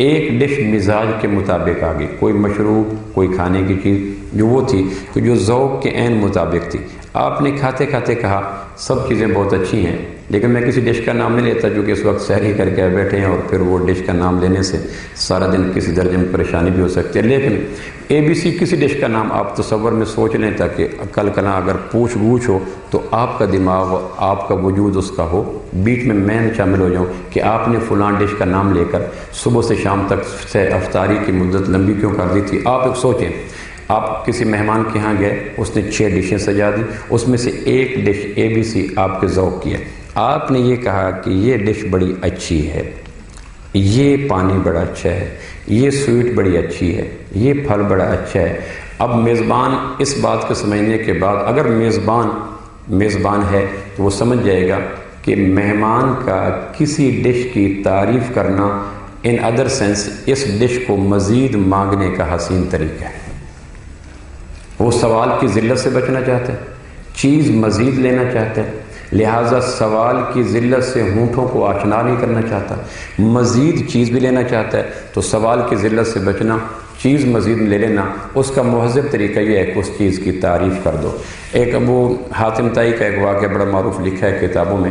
ایک ڈش مزاج کے مطابق آ گئی، کوئی مشروب، کوئی کھانے کی چیز جو وہ تھی کہ جو ذوق کے عین مطابق تھی، آپ نے کھاتے کھاتے کہا سب چیزیں بہت اچھی ہیں لیکن میں کسی ڈش کا نام نہیں لیتا کیونکہ اس وقت سحری کر کے بیٹھے ہیں اور پھر وہ ڈش کا نام لینے سے سارا دن کسی درجے میں پریشانی بھی ہو سکتی ہے، لیکن ABC کسی ڈش کا نام آپ تصور میں سوچ لیں تاکہ کل کلا اگر پوچھ گوچھ ہو تو آپ کا دماغ، آپ کا وجود اس کا ہو، بیچ میں شامل ہو جاؤں کہ آپ نے فلاں ڈش کا نام لے کر صبح سے شام تک سے افطاری کی مدت لمبی کیوں کر دی تھی۔ آپ ایک سوچیں، آپ کسی مہمان کے ہاں گئے، اس نے 6 ڈشیں سجا دی، اس میں سے ایک ڈش ABC آپ کے ذوق کی ہے، آپ نے یہ کہا کہ یہ ڈش بڑی اچھی ہے، یہ پانی بڑا اچھا ہے، یہ سویٹ بڑی اچھی ہے، یہ پھل بڑا اچھا ہے۔ اب میزبان اس بات کو سمجھنے کے بعد اگر میزبان ہے تو وہ سمجھ جائے گا کہ مہمان کا کسی ڈش کی تعریف کرنا ان ادر سینس اس ڈش کو مزید مانگنے کا حسین طریقہ ہے۔ وہ سوال کی ذلت سے بچنا چاہتا ہے، چیز مزید لینا چاہتا ہے، لہٰذا سوال کی ذلت سے ہونٹوں کو آشنا نہیں کرنا چاہتا، مزید چیز بھی لینا چاہتا ہے، تو سوال کی ذلت سے بچنا، چیز مزید لے لینا، اس کا مہذب طریقہ یہ ہے کہ اس چیز کی تعریف کر دو۔ ایک ابو حاتم طائی کا ایک واقعہ بڑا معروف لکھا ہے کتابوں میں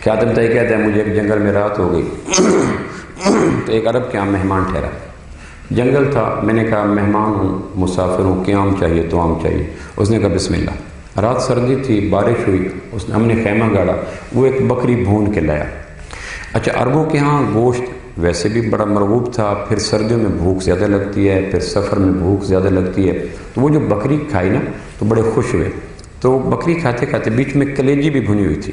کہ حاتم طائی کہتا ہے مجھے ایک جنگل میں رات ہو گئی تو ایک عرب کے یہاں مہمان ٹھہرا، جنگل تھا، میں نے کہا مہمان ہوں، مسافر ہوں، کیا آم چاہیے تو آم چاہیے، اس نے کہا بسم اللہ۔ رات سردی تھی، بارش ہوئی، ہم نے خیمہ گاڑا، وہ ایک بکری بھون کے لایا۔ اچھا، عربوں کے ہاں گوشت ویسے بھی بڑا مرغوب تھا، پھر سردیوں میں بھوک زیادہ لگتی ہے، پھر سفر میں بھوک زیادہ لگتی ہے، تو وہ جو بکری کھائی نا تو بڑے خوش ہوئے، تو بکری کھاتے کھاتے بیچ میں کلیجی بھی بھنی ہوئی تھی،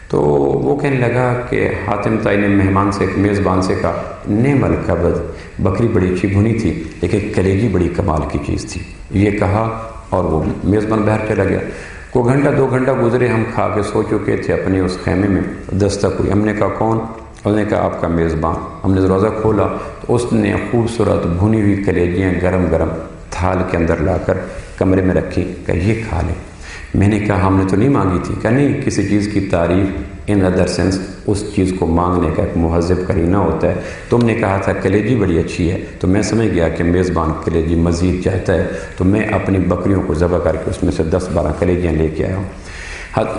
تو وہ کہنے لگا کہ حاتم طائی نے میزبان سے کہا نعم الکبد، بکری بڑی اچھی بھنی تھی لیکن کلیجی بڑی کمال کی چیز تھی، یہ کہا اور وہ میزبان باہر چلا گیا۔ کوئی گھنٹہ 2 گھنٹہ گزرے، ہم کھا کے سو چکے تھے اپنے اس خیمے میں، دستک ہوئی، ہم نے کہا کون؟ اس نے کہا آپ کا میزبان۔ ہم نے دروازہ کھولا تو اس نے خوبصورت بھنی ہوئی کلیجیاں گرم گرم تھال کے اندر لا کر کمرے میں رکھی، کہ یہ کھا لیں۔ میں نے کہا ہم نے تو نہیں مانگی تھی، کہ نہیں، کسی چیز کی تعریف ان ادر سینس اس چیز کو مانگنے کا ایک مہذب قرینہ ہوتا ہے، تم نے کہا تھا کلیجی بڑی اچھی ہے تو میں سمجھ گیا کہ میزبان کلیجی مزید چاہتا ہے، تو میں اپنی بکریوں کو ذبح کر کے اس میں سے 10-12 کلیجیاں لے کے آیا ہوں۔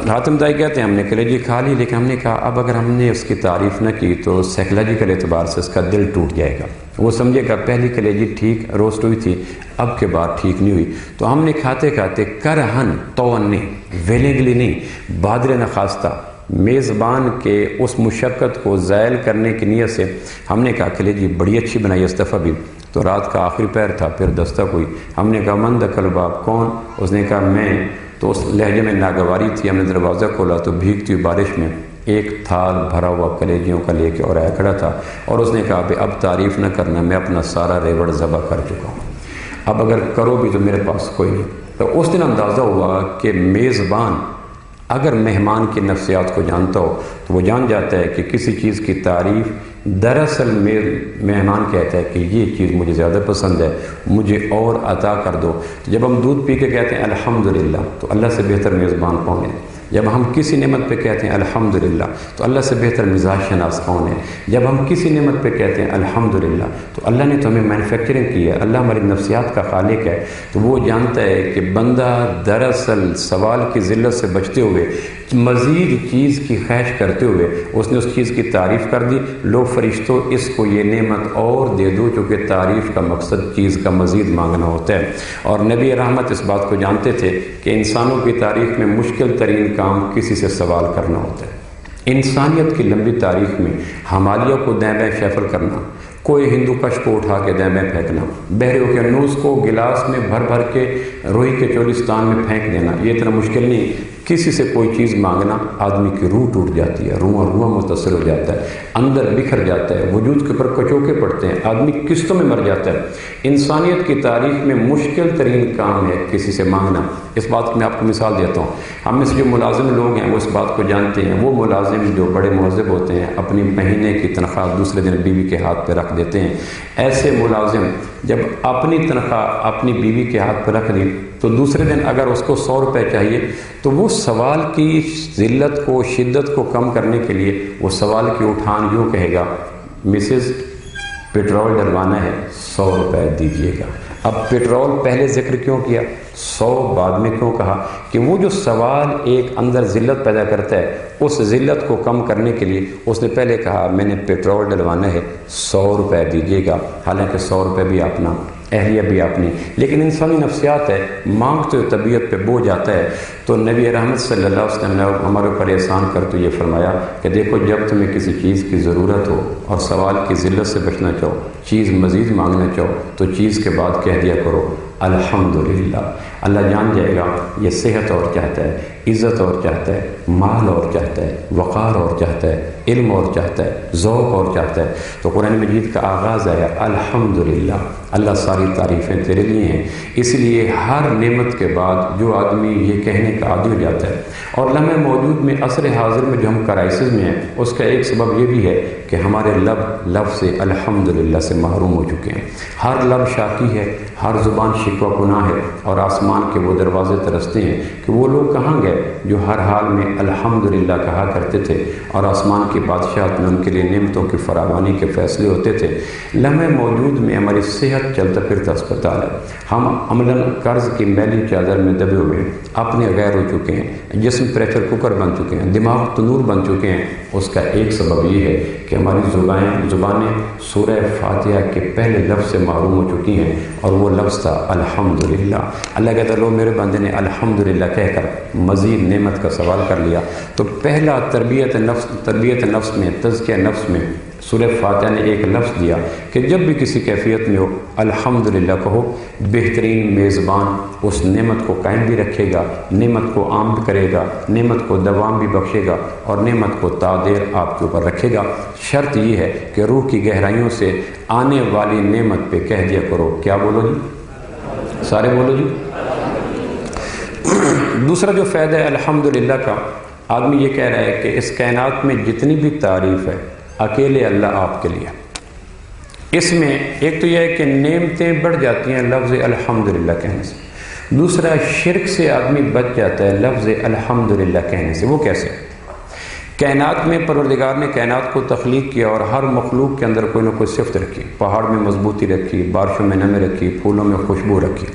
حاتم طائی کہتے ہیں ہم نے کلیجی کھا لی، لیکن ہم نے کہا اب اگر ہم نے اس کی تعریف نہ کی تو سائیکلوجیکل اعتبار سے اس کا دل ٹوٹ جائے گا، وہ سمجھے گا پہلی کلیجی ٹھیک روسٹ ہوئی تھی، اب کے بعد ٹھیک نہیں ہوئی۔ تو ہم نے کھاتے کھاتے کرہن توان نہیں، ویلنگلی نہیں، بادر نخواستہ میزبان کے اس مشقت کو زائل کرنے کی نیت سے ہم نے کہا کلیجی بڑی اچھی بنائی اس دفعہ بھی۔ تو رات کا آخری پہر تھا، پھر دستک ہوئی، ہم نے کہا من دخل باب، کون؟ اس نے کہا میں۔ تو اس لہجے میں ناگواری تھی، ہم نے دروازہ کھولا تو بھیگتی ہوئی بارش میں ایک تھال بھرا ہوا کلیجیوں کا لے کے اور آیا کھڑا تھا، اور اس نے کہا کہ اب تعریف نہ کرنا، میں اپنا سارا ریوڑ ذبح کر چکا ہوں، اب اگر کرو بھی تو میرے پاس کوئی نہیں۔ تو اس دن اندازہ ہوا کہ میزبان اگر مہمان کی نفسیات کو جانتا ہو تو وہ جان جاتا ہے کہ کسی چیز کی تعریف دراصل مہمان کہتا ہے کہ یہ چیز مجھے زیادہ پسند ہے، مجھے اور عطا کر دو۔ جب ہم دودھ پی کے کہتے ہیں الحمدللہ تو اللہ سے بہتر میزبان کون ہے؟ جب ہم کسی نعمت پہ کہتے ہیں الحمدللہ تو اللہ سے بہتر مزاج شناس کون ہے؟ جب ہم کسی نعمت پہ کہتے ہیں الحمدللہ تو اللہ نے تو ہمیں مینوفیکچرنگ کی ہے، اللہ ہماری نفسیات کا خالق ہے، تو وہ جانتا ہے کہ بندہ دراصل سوال کی ذلت سے بچتے ہوئے مزید چیز کی خواہش کرتے ہوئے اس نے اس چیز کی تعریف کر دی، لو فرشتوں اس کو یہ نعمت اور دے دو، چونکہ تعریف کا مقصد چیز کا مزید مانگنا ہوتا ہے۔ اور نبی رحمت اس بات کو جانتے تھے کہ انسانوں کی تاریخ میں مشکل ترین کام کسی سے سوال کرنا ہوتا ہے۔ انسانیت کی لمبی تاریخ میں حمالیہ کو دائیں بائیں شیفل کرنا، کوئی ہندو کش کو اٹھا کے دائیں بائیں پھینکنا، بحر کنوز کو گلاس میں بھر بھر کے روئی کے چولستان میں پھینک دینا، یہ اتنا مشکل نہیں۔ کسی سے کوئی چیز مانگنا، آدمی کی روح ٹوٹ جاتی ہے، روح متصل ہو جاتا ہے، اندر بکھر جاتا ہے، وجود کے اوپر کچوکے پڑتے ہیں، آدمی قسطوں میں مر جاتا ہے۔ انسانیت کی تاریخ میں مشکل ترین کام ہے کسی سے مانگنا۔ اس بات کی میں آپ کو مثال دیتا ہوں، ہم میں سے جو ملازم لوگ ہیں وہ اس بات کو جانتے ہیں، وہ ملازم جو بڑے مہذب ہوتے ہیں اپنی مہینے کی تنخواہ دوسرے دن بیوی کے ہاتھ پہ رکھ دیتے ہیں۔ ایسے ملازم جب اپنی تنخواہ اپنی بیوی کے ہاتھ پہ رکھ دی تو دوسرے دن اگر اس کو 100 روپے چاہیے تو وہ سوال کی ذلت کو، شدت کو کم کرنے کے لیے وہ سوال کی اٹھان یوں کہے گا، مسز پیٹرول ڈلوانا ہے 100 روپے دیجیے گا۔ اب پیٹرول پہلے ذکر کیوں کیا، 100 بعد میں کیوں کہا؟ کہ وہ جو سوال ایک اندر ذلت پیدا کرتا ہے، اس ذلت کو کم کرنے کے لیے اس نے پہلے کہا میں نے پیٹرول ڈلوانا ہے 100 روپے دیجیے گا، حالانکہ 100 روپے بھی اپنا، اہلیہ بھی اپنی، لیکن انسانی نفسیات ہے، مانگتے ہوئے طبیعت پہ بوجھ آتا ہے۔ تو نبی رحمت صلی اللہ علیہ وسلم نے ہمارے اوپر احسان کرتے یہ فرمایا کہ دیکھو جب تمہیں کسی چیز کی ضرورت ہو اور سوال کی ذلت سے بچنا چاہو، چیز مزید مانگنا چاہو، تو چیز کے بعد کہہ دیا کرو الحمدللہ۔ اللہ جان جائے گا یہ صحت اور چاہتا ہے، عزت اور چاہتا ہے، مال اور چاہتا ہے، وقار اور چاہتا ہے، علم اور چاہتا ہے، ذوق اور چاہتا ہے۔ تو قرآن مجید کا آغاز ہے الحمدللہ، اللہ ساری تعریفیں تیرے لیے ہیں۔ اس لیے ہر نعمت کے بعد جو آدمی یہ کہنے کا عادی ہو جاتا ہے، اور لمحہ موجود میں عصر حاضر میں جو ہم کرائسس میں ہیں، اس کا ایک سبب یہ بھی ہے کہ ہمارے لفظ سے الحمدللہ سے محروم ہو چکے ہیں۔ ہر لب شاکی ہے، ہر زبان شکوہ گناہ ہے، اور آسمان کے وہ دروازے ترستے ہیں کہ وہ لوگ کہاں گئے جو ہر حال میں الحمدللہ کہا کرتے تھے، اور آسمان کی بادشاہت میں ان کے لیے نعمتوں کی فراوانی کے فیصلے ہوتے تھے۔ لمحہ موجود میں ہماری صحت چلتا پھرتا اسپتال ہے، ہم عملاً قرض کی میلی چادر میں دبے ہوئے ہیں، اپنے غیر ہو چکے ہیں، جسم پریشر کوکر بن چکے ہیں، دماغ تنور بن چکے ہیں۔ اس کا ایک سبب یہ ہے کہ ہماری زبانیں سورہ فاتحہ کے پہلے لفظ سے محروم ہو چکی ہیں، اور وہ لفظ تھا الحمدللہ۔ اللہ کہتا ہے لو میرے بندے نے الحمدللہ کہہ کر مزید نعمت کا سوال کر لیا۔ تو پہلا تربیت نفس میں، تزکیہ نفس میں سورہ فاتحہ نے ایک لفظ دیا کہ جب بھی کسی کیفیت میں ہو الحمدللہ کہو۔ بہترین میزبان اس نعمت کو قائم بھی رکھے گا، نعمت کو عام بھی کرے گا، نعمت کو دوام بھی بخشے گا، اور نعمت کو تادیر آپ کے اوپر رکھے گا۔ شرط یہ ہے کہ روح کی گہرائیوں سے آنے والی نعمت پہ کہہ دیا کرو کیا بولو جی؟ سارے بولو جی۔ دوسرا جو فائدہ ہے الحمدللہ کا، آدمی یہ کہہ رہا ہے کہ اس کائنات میں جتنی بھی تعریف ہے اکیلے اللہ آپ کے لیے۔ اس میں ایک تو یہ ہے کہ نعمتیں بڑھ جاتی ہیں لفظ الحمدللہ کہنے سے، دوسرا شرک سے آدمی بچ جاتا ہے لفظ الحمدللہ کہنے سے۔ وہ کیسے؟ کائنات میں پروردگار نے کائنات کو تخلیق کیا، اور ہر مخلوق کے اندر کوئی نہ کوئی صفت رکھی، پہاڑ میں مضبوطی رکھی، بارشوں میں نمی رکھی، پھولوں میں خوشبو رکھی،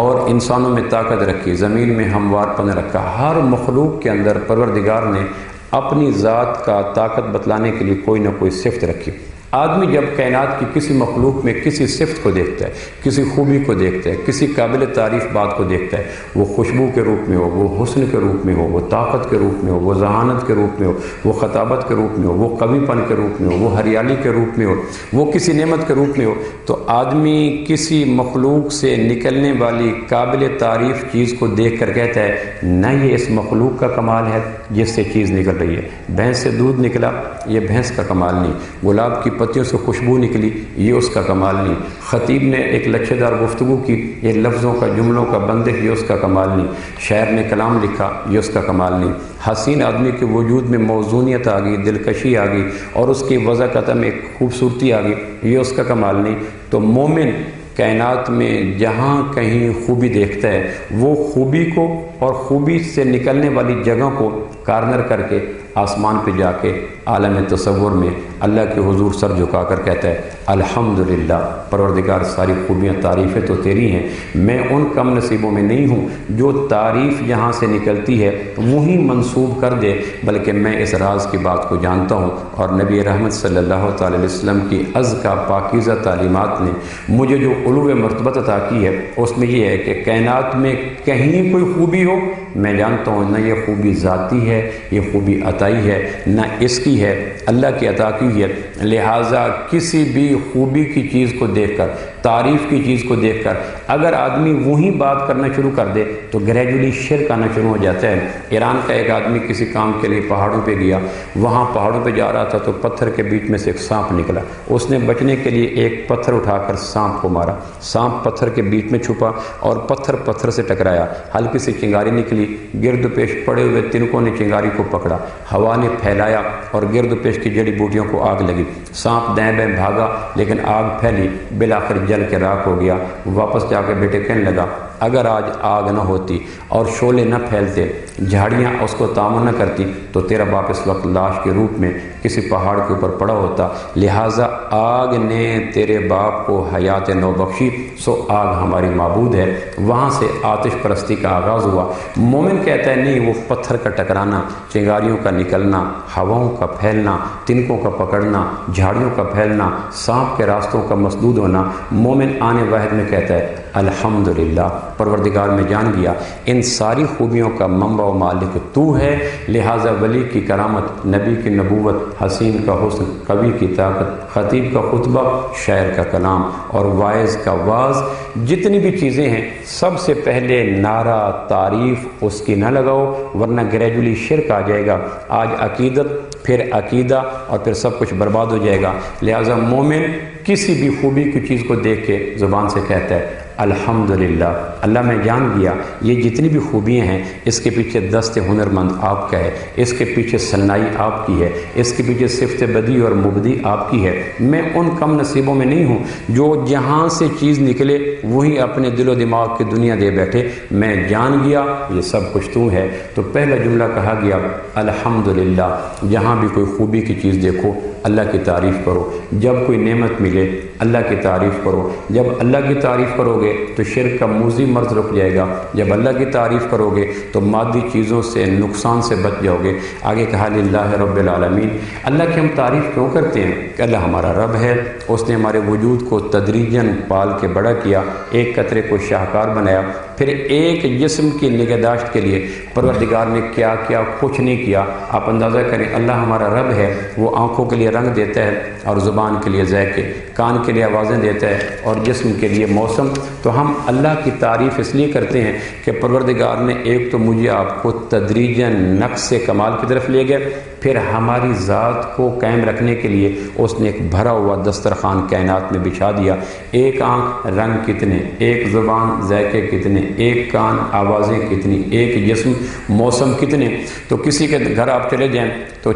اور انسانوں میں طاقت رکھی، زمین میں ہموار پن رکھا۔ ہر مخلوق کے اندر پروردگار نے اپنی ذات کا طاقت بتلانے کے لیے کوئی نہ کوئی صفت رکھی۔ آدمی جب کائنات کی کسی مخلوق میں کسی صفت کو دیکھتا ہے، کسی خوبی کو دیکھتا ہے، کسی قابل تعریف بات کو دیکھتا ہے، وہ خوشبو کے روپ میں ہو، وہ حسن کے روپ میں ہو، وہ طاقت کے روپ میں ہو، وہ ذہانت کے روپ میں ہو، وہ خطابت کے روپ میں ہو، وہ قوی پن کے روپ میں ہو، وہ ہریالی کے روپ میں ہو، وہ کسی نعمت کے روپ میں ہو، تو آدمی کسی مخلوق سے نکلنے والی قابل تعریف چیز کو دیکھ کر کہتا ہے نہ یہ اس مخلوق کا کمال ہے جس سے چیز نکل رہی ہے، بھینس سے دودھ نکلا یہ بھینس کا کمال نہیں، گلاب کی پتیوں سے خوشبو نکلی یہ اس کا کمال نہیں، خطیب نے ایک لچھے دار گفتگو کی یہ لفظوں کا جملوں کا بندش یہ اس کا کمال نہیں، شاعر نے کلام لکھا یہ اس کا کمال نہیں، حسین آدمی کے وجود میں موزونیت آ گئی، دلکشی آ گئی، اور اس کی وضاحت میں ایک خوبصورتی آ گئی یہ اس کا کمال نہیں۔ تو مومن کائنات میں جہاں کہیں خوبی دیکھتا ہے وہ خوبی کو اور خوبی سے نکلنے والی جگہ کو کارنر کر کے آسمان پہ جا کے عالم تصور میں اللہ کے حضور سر جھکا کر کہتا ہے الحمدللہ پروردگار ساری خوبیاں تعریفیں تو تیری ہیں، میں ان کم نصیبوں میں نہیں ہوں جو تعریف یہاں سے نکلتی ہے وہی منسوب کر دے، بلکہ میں اس راز کی بات کو جانتا ہوں، اور نبی رحمت صلی اللہ تعالی علیہ وسلم کی ازکا پاکیزہ تعلیمات نے مجھے جو علو مرتبت عطا کی ہے اس میں یہ ہے کہ کائنات میں کہیں کوئی خوبی ہو میں جانتا ہوں نہ یہ خوبی ذاتی ہے، یہ خوبی عطائی ہے، نہ اس کی ہے، اللہ کی عطا کی ہے۔ لہٰذا کسی بھی خوبی کی چیز کو دیکھ کر، تعریف کی چیز کو دیکھ کر اگر آدمی وہی بات کرنا شروع کر دے تو گریجولی شرک آنا شروع ہو جاتا ہے۔ ایران کا ایک آدمی کسی کام کے لیے پہاڑوں پہ گیا، وہاں پہاڑوں پہ جا رہا تھا تو پتھر کے بیچ میں سے ایک سانپ نکلا، اس نے بچنے کے لیے ایک پتھر اٹھا کر سانپ کو مارا، سانپ پتھر کے بیچ میں چھپا اور پتھر سے ٹکرایا، ہلکی سی چنگاری نکلی، گرد پیش پڑے ہوئے تنکوں نے چنگاری کو پکڑا، ہوا نے پھیلایا اور گرد پیش کی جڑی بوٹیوں کو آگ لگی، سانپ دائیں بائیں بھاگا لیکن آگ پھیلی، بالآخر جل کے راکھ ہو گیا۔ واپس جا کے بیٹے کہنے لگا اگر آج آگ نہ ہوتی اور شعلے نہ پھیلتے، جھاڑیاں اس کو تعامل نہ کرتی، تو تیرا باپ اس وقت لاش کے روپ میں کسی پہاڑ کے اوپر پڑا ہوتا۔ لہٰذا آگ نے تیرے باپ کو حیات نو بخشی، سو آگ ہماری معبود ہے۔ وہاں سے آتش پرستی کا آغاز ہوا۔ مومن کہتا ہے نہیں، وہ پتھر کا ٹکرانا، چنگاریوں کا نکلنا، ہواؤں کا پھیلنا، تنکوں کا پکڑنا، جھاڑیوں کا پھیلنا، سانپ کے راستوں کا مسدود ہونا، مومن آنے واحد میں کہتا ہے الحمدللہ، پروردگار میں جان گیا ان ساری خوبیوں کا منبع و مالک تو ہے، لہٰذا ولی کی کرامت، نبی کی نبوت، حسین کا حسن، قوی کی طاقت، خطیب کا خطبہ، شاعر کا کلام اور واعظ کا واعظ، جتنی بھی چیزیں ہیں سب سے پہلے نعرہ تعریف اس کی نہ لگاؤ، ورنہ گریجولی شرک آ جائے گا۔ آج عقیدت، پھر عقیدہ، اور پھر سب کچھ برباد ہو جائے گا۔ لہٰذا مومن کسی بھی خوبی کی چیز کو دیکھ کے زبان سے کہتا ہے الحمدللہ، اللہ میں جان گیا یہ جتنی بھی خوبیاں ہیں اس کے پیچھے دست ہنرمند آپ کا ہے، اس کے پیچھے صنائی آپ کی ہے، اس کے پیچھے صفت بدی اور مبدی آپ کی ہے۔ میں ان کم نصیبوں میں نہیں ہوں جو جہاں سے چیز نکلے وہی اپنے دل و دماغ کی دنیا دے بیٹھے، میں جان گیا یہ سب کچھ تو ہے۔ تو پہلا جملہ کہا گیا الحمدللہ، جہاں بھی کوئی خوبی کی چیز دیکھو اللہ کی تعریف کرو، جب کوئی نعمت ملے اللہ کی تعریف کرو، جب اللہ کی تعریف کرو گے تو شرک کا موذی مرض رک جائے گا، جب اللہ کی تعریف کرو گے تو مادی چیزوں سے نقصان سے بچ جاؤ گے۔ آگے کہا للہ رب العالمین، اللہ کی ہم تعریف کیوں کرتے ہیں کہ اللہ ہمارا رب ہے، اس نے ہمارے وجود کو تدریجاً پال کے بڑا کیا، ایک قطرے کو شاہکار بنایا، پھر ایک جسم کی نگہداشت کے لیے پروردگار نے کیا کیا، کچھ نہیں کیا۔ آپ اندازہ کریں اللہ ہمارا رب ہے، وہ آنکھوں کے لیے رنگ دیتا ہے اور زبان کے لیے ذائقے، کان کے لیے آوازیں دیتا ہے اور جسم کے لیے موسم۔ تو ہم اللہ کی تعریف اس لیے کرتے ہیں کہ پروردگار نے ایک تو مجھے آپ کو تدریجاً نقص کمال کی طرف لے گیا، پھر ہماری ذات کو قائم رکھنے کے لیے اس نے ایک بھرا ہوا دسترخوان کائنات میں بچھا دیا۔ ایک آنکھ رنگ کتنے، ایک زبان ذائقے کتنے، ایک کان آوازیں کتنی، ایک جسم موسم کتنے۔ تو کسی کے گھر آپ چلے جائیں تو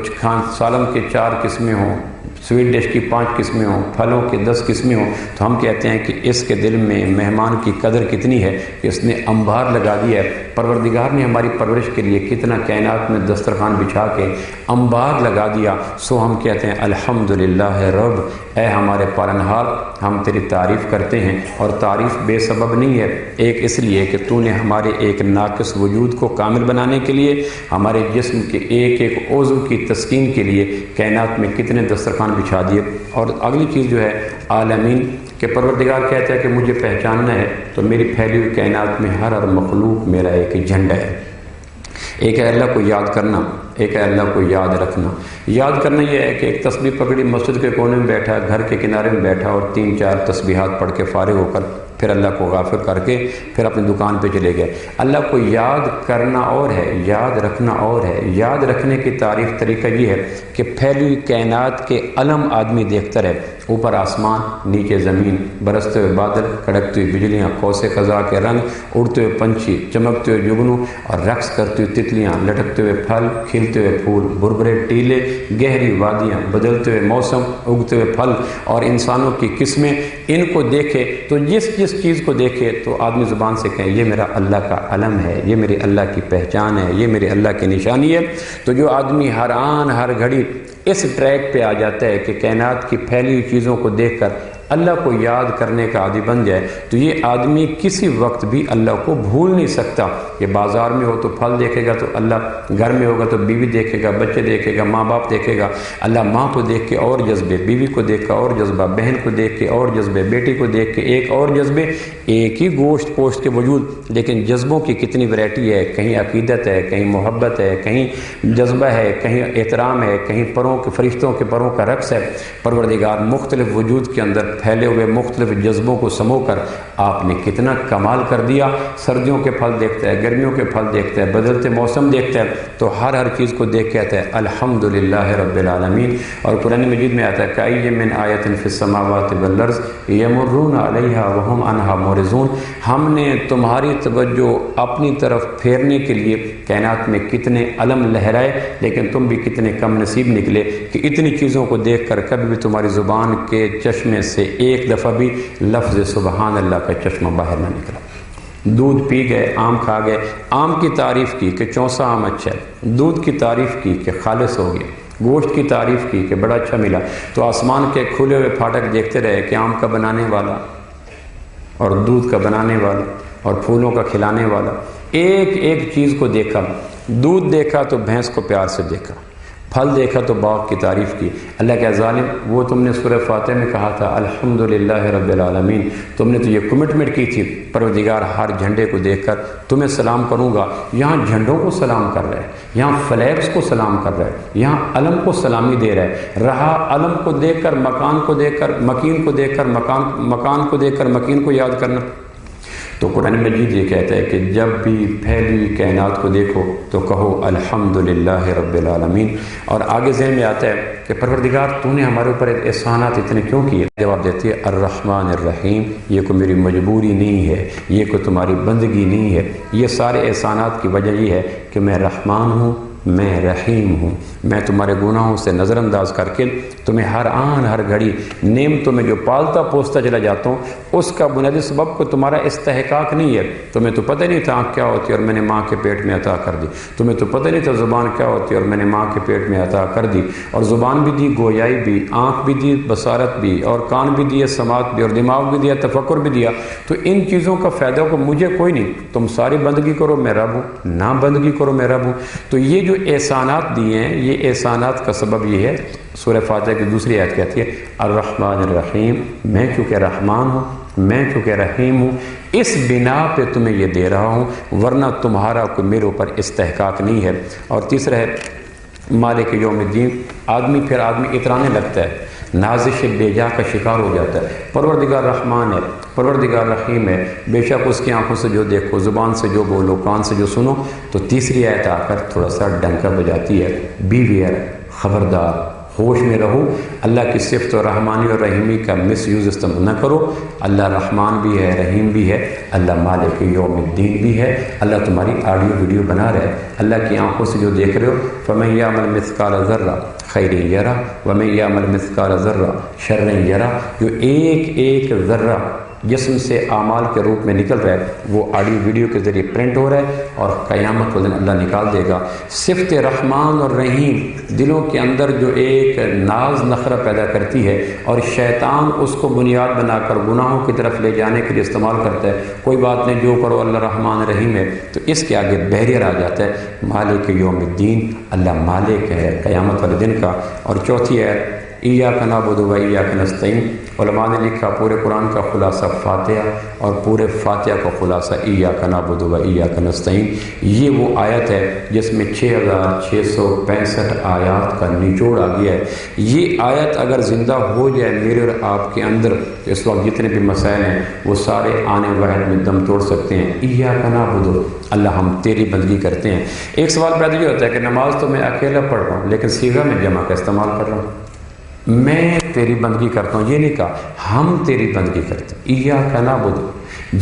سالن کے 4 قسمیں ہوں، سویٹ ڈش کی 5 قسمیں ہوں، پھلوں کی 10 قسمیں ہوں، تو ہم کہتے ہیں کہ اس کے دل میں مہمان کی قدر کتنی ہے کہ اس نے انبار لگا دیا ہے۔ پروردگار نے ہماری پرورش کے لیے کتنا کائنات میں دسترخوان بچھا کے انبار لگا دیا، سو ہم کہتے ہیں الحمدللہ رب، اے ہمارے پالنہار، ہم تیری تعریف کرتے ہیں۔ اور تعریف بے سبب نہیں ہے، ایک اس لیے کہ تو نے ہمارے ایک ناقص وجود کو کامل بنانے کے لیے، ہمارے جسم کے ایک ایک عضو کی تسکین کے لیے کائنات میں کتنے دسترخوان بچھا دیے۔ اور اگلی چیز جو ہے عالمین، کہ پروردگار کہتا ہے کہ مجھے پہچاننا ہے تو میری پھیلی ہوئی کائنات میں ہر مخلوق میرا ایک جھنڈا ہے۔ ایک ہے اللہ کو یاد کرنا، ایک ہے اللہ کو یاد رکھنا۔ یاد کرنا یہ ہے کہ ایک تسبیح پکڑی، مسجد کے کونے میں بیٹھا، گھر کے کنارے میں بیٹھا اور 3-4 تسبیحات پڑھ کے فارغ ہو کر پھر اللہ کو غافل کر کے پھر اپنی دکان پہ چلے گئے۔ اللہ کو یاد کرنا اور ہے، یاد رکھنا اور ہے۔ یاد رکھنے کی تعریف طریقہ یہ ہے کہ پھیلی ہوئی کائنات کے علم آدمی دیکھتا رہے، اوپر آسمان، نیچے زمین، برستے ہوئے بادل، کڑکتی ہوئی بجلیاں، قوس قزح کے رنگ، اڑتے ہوئے پنچھی، چمکتے ہوئے جگنو اور رقص کرتی ہوئی تتلیاں، لٹکتے ہوئے پھل، کھلتے ہوئے پھول، بربرے ٹیلے، گہری وادیاں، بدلتے ہوئے موسم، اگتے ہوئے پھل اور انسانوں کی قسمیں، ان کو دیکھے تو جس چیز کو دیکھے تو آدمی زبان سے کہے یہ میرا اللہ کا علم ہے، یہ میرے اللہ کی پہچان ہے، یہ میرے اللہ کی نشانی ہے۔ تو جو آدمی ہر آن ہر گھڑی اس ٹریک پہ آ جاتا ہے کہ کائنات کی پھیلی ہوئی چیزوں کو دیکھ کر اللہ کو یاد کرنے کا عادی بن جائے، تو یہ آدمی کسی وقت بھی اللہ کو بھول نہیں سکتا۔ کہ بازار میں ہو تو پھل دیکھے گا تو اللہ، گھر میں ہوگا تو بیوی دیکھے گا، بچے دیکھے گا، ماں باپ دیکھے گا۔ اللہ ماں کو دیکھ کے اور جذبے، بیوی کو دیکھ کے اور جذبہ، بہن کو دیکھ کے اور جذبے، بیٹی کو دیکھ کے ایک اور جذبے، ایک ہی گوشت پوشت کے وجود، لیکن جذبوں کی کتنی ویرائٹی ہے، کہیں عقیدت ہے، کہیں محبت ہے، کہیں جذبہ ہے، کہیں احترام ہے، کہیں پروں کے فرشتوں کے پروں کا رقص ہے۔ پروردگار مختلف وجود کے اندر پھیلے ہوئے مختلف جذبوں کو سمو کر آپ نے کتنا کمال کر دیا۔ سردیوں کے پھل دیکھتا ہے، گرمیوں کے پھل دیکھتا ہے، بدلتے موسم دیکھتا ہے، تو ہر چیز کو دیکھ کے آتا ہے الحمدللہ رب العالمین۔ اور قرآن مجید میں آتا ہے کَأَيٍّ مِّنْ آیَةٍ فِي السَّمَاوَاتِ وَالْأَرْضِ يَمُرُّونَ عَلَيْهَا وَهُمْ عَنْهَا مُعْرِضُونَ۔ ہم نے تمہاری توجہ اپنی طرف پھیرنے کے لیے کائنات میں کتنے علم لہرائے، لیکن تم بھی کتنے کم نصیب نکلے کہ اتنی چیزوں کو دیکھ کر کبھی بھی تمہاری زبان کے چشمے سے ایک دفعہ بھی لفظ سبحان اللہ کا چشمہ باہر نہ نکلا۔ دودھ پی گئے، آم کھا گئے، آم کی تعریف کی کہ چونسا آم اچھا ہے، دودھ کی تعریف کی کہ خالص ہو گیا، گوشت کی تعریف کی کہ بڑا اچھا ملا، تو آسمان کے کھلے ہوئے پھاٹک دیکھتے رہے کہ آم کا بنانے والا اور دودھ کا بنانے والا اور پھولوں کا کھلانے والا، ایک ایک چیز کو دیکھا، دودھ دیکھا تو بھینس کو پیار سے دیکھا، پھل دیکھا تو باغ کی تعریف کی۔ اللہ کے ظالم، وہ تم نے سورہ فاتحہ میں کہا تھا الحمدللہ رب العالمین، تم نے تو یہ کمٹمنٹ کی تھی پروردگار ہر جھنڈے کو دیکھ کر تمہیں سلام کروں گا، یہاں جھنڈوں کو سلام کر رہے ہیں، یہاں فلیگز کو سلام کر رہے ہیں، یہاں علم کو سلامی دے رہے ہیں، رہا علم کو دیکھ کر مکان کو دیکھ کر مکین کو دیکھ کر مکان کو دیکھ کر مکین کو یاد کرنا۔ تو قرآن مجید یہ کہتا ہے کہ جب بھی پھیلی ہوئی کائنات کو دیکھو تو کہو الحمدللہ رب العالمین، اور آگے ذہن میں آتا ہے کہ پروردگار تو نے ہمارے اوپر احسانات اتنے کیوں کیے؟ جواب دیتی ہے الرحمن الرحیم، یہ کوئی میری مجبوری نہیں ہے، یہ کوئی تمہاری بندگی نہیں ہے، یہ سارے احسانات کی وجہ یہ ہے کہ میں رحمان ہوں، میں رحیم ہوں، میں تمہارے گناہوں سے نظر انداز کر کے تمہیں ہر آن ہر گھڑی نعمتوں میں جو پالتا پوستا چلا جاتا ہوں، اس کا بنیادی سبب کو تمہارا استحقاق نہیں ہے۔ تمہیں تو پتہ نہیں تھا آنکھ کیا ہوتی ہے اور میں نے ماں کے پیٹ میں عطا کر دی، تمہیں تو پتہ نہیں تھا زبان کیا ہوتی ہے اور میں نے ماں کے پیٹ میں عطا کر دی، اور زبان بھی دی، گویائی بھی، آنکھ بھی دی، بصارت بھی، اور کان بھی دیے، سماعت بھی، اور دماغ بھی دیا، تفکر بھی دیا، تو ان چیزوں کا فائدہ کو مجھے کوئی نہیں، تم ساری بندگی کرو میں رب ہوں، نہ بندگی کرو میں رب ہوں۔ تو یہ جو احسانات دیے ہیں، یہ احسانات کا سبب یہ ہے، سورہ فاتحہ کی دوسری آیت کہتی ہے الرحمن الرحیم، میں چونکہ رحمان ہوں، میں چونکہ رحیم ہوں، اس بنا پہ تمہیں یہ دے رہا ہوں، ورنہ تمہارا کوئی میرے اوپر استحقاق نہیں ہے۔ اور تیسرا ہے مالک یوم الدین، آدمی اترانے لگتا ہے، نازش بے جا کا شکار ہو جاتا ہے۔ پروردگار رحمان ہے، پروردگار رحیم ہے، بے شک اس کی آنکھوں سے جو دیکھو، زبان سے جو بولو، کان سے جو سنو۔ تو تیسری آیت آ کر تھوڑا سا ڈنکا بجاتی ہے، بی ویئر، خبردار، ہوش میں رہو، اللہ کی صفت و رحمانی اور رحیمی کا مس یوز استعمال نہ کرو۔ اللہ رحمان بھی ہے، رحیم بھی ہے، اللہ مالک یوم الدین بھی ہے، اللہ تمہاری آڈیو ویڈیو بنا رہا ہے، اللہ کی آنکھوں سے جو دیکھ رہے ہو، فَمَن يَعْمَلْ مِثْقَالَ ذَرَّةٍ خَيْرٍ يَرَهُ وَمَن يَعْمَلْ مِثْقَالَ ذَرَّةٍ شَرٍّ يَرَهُ، جو ایک ایک ذرہ جسم سے اعمال کے روپ میں نکل رہا ہے، وہ آڈیو ویڈیو کے ذریعے پرنٹ ہو رہا ہے، اور قیامت والے دن اللہ نکال دے گا۔ صفت رحمان اور رحیم دلوں کے اندر جو ایک ناز نخرہ پیدا کرتی ہے، اور شیطان اس کو بنیاد بنا کر گناہوں کی طرف لے جانے کے لیے استعمال کرتا ہے، کوئی بات نہیں، جو کرو اللہ رحمان رحیم ہے، تو اس کے آگے بیریئر آ جاتا ہے، مالک یوم الدین، اللہ مالک ہے قیامت والے دن کا۔ اور چوتھی ہے ایاک نعبد و ایاک نستعین، علماء نے لکھا پورے قرآن کا خلاصہ فاتحہ، اور پورے فاتحہ کا خلاصہ ایاک نعبد و ایاک نستعین۔ یہ وہ آیت ہے جس میں 6665 آیات کا نچوڑ آ گیا ہے۔ یہ آیت اگر زندہ ہو جائے میرے اور آپ کے اندر، تو اس وقت جتنے بھی مسائل ہیں وہ سارے آنے واحد میں دم توڑ سکتے ہیں۔ ایاک نعبد، اللہ ہم تیری بندگی کرتے ہیں۔ ایک سوال پیدا یہ ہوتا ہے کہ نماز تو میں اکیلا پڑھ رہا ہوں، لیکن صیغہ میں جمع کا استعمال کر رہا ہوں، میں تیری بندگی کرتا ہوں، یہ نہیں کہا ہم تیری بندگی کرتے ہیں۔ ایاک نعبد،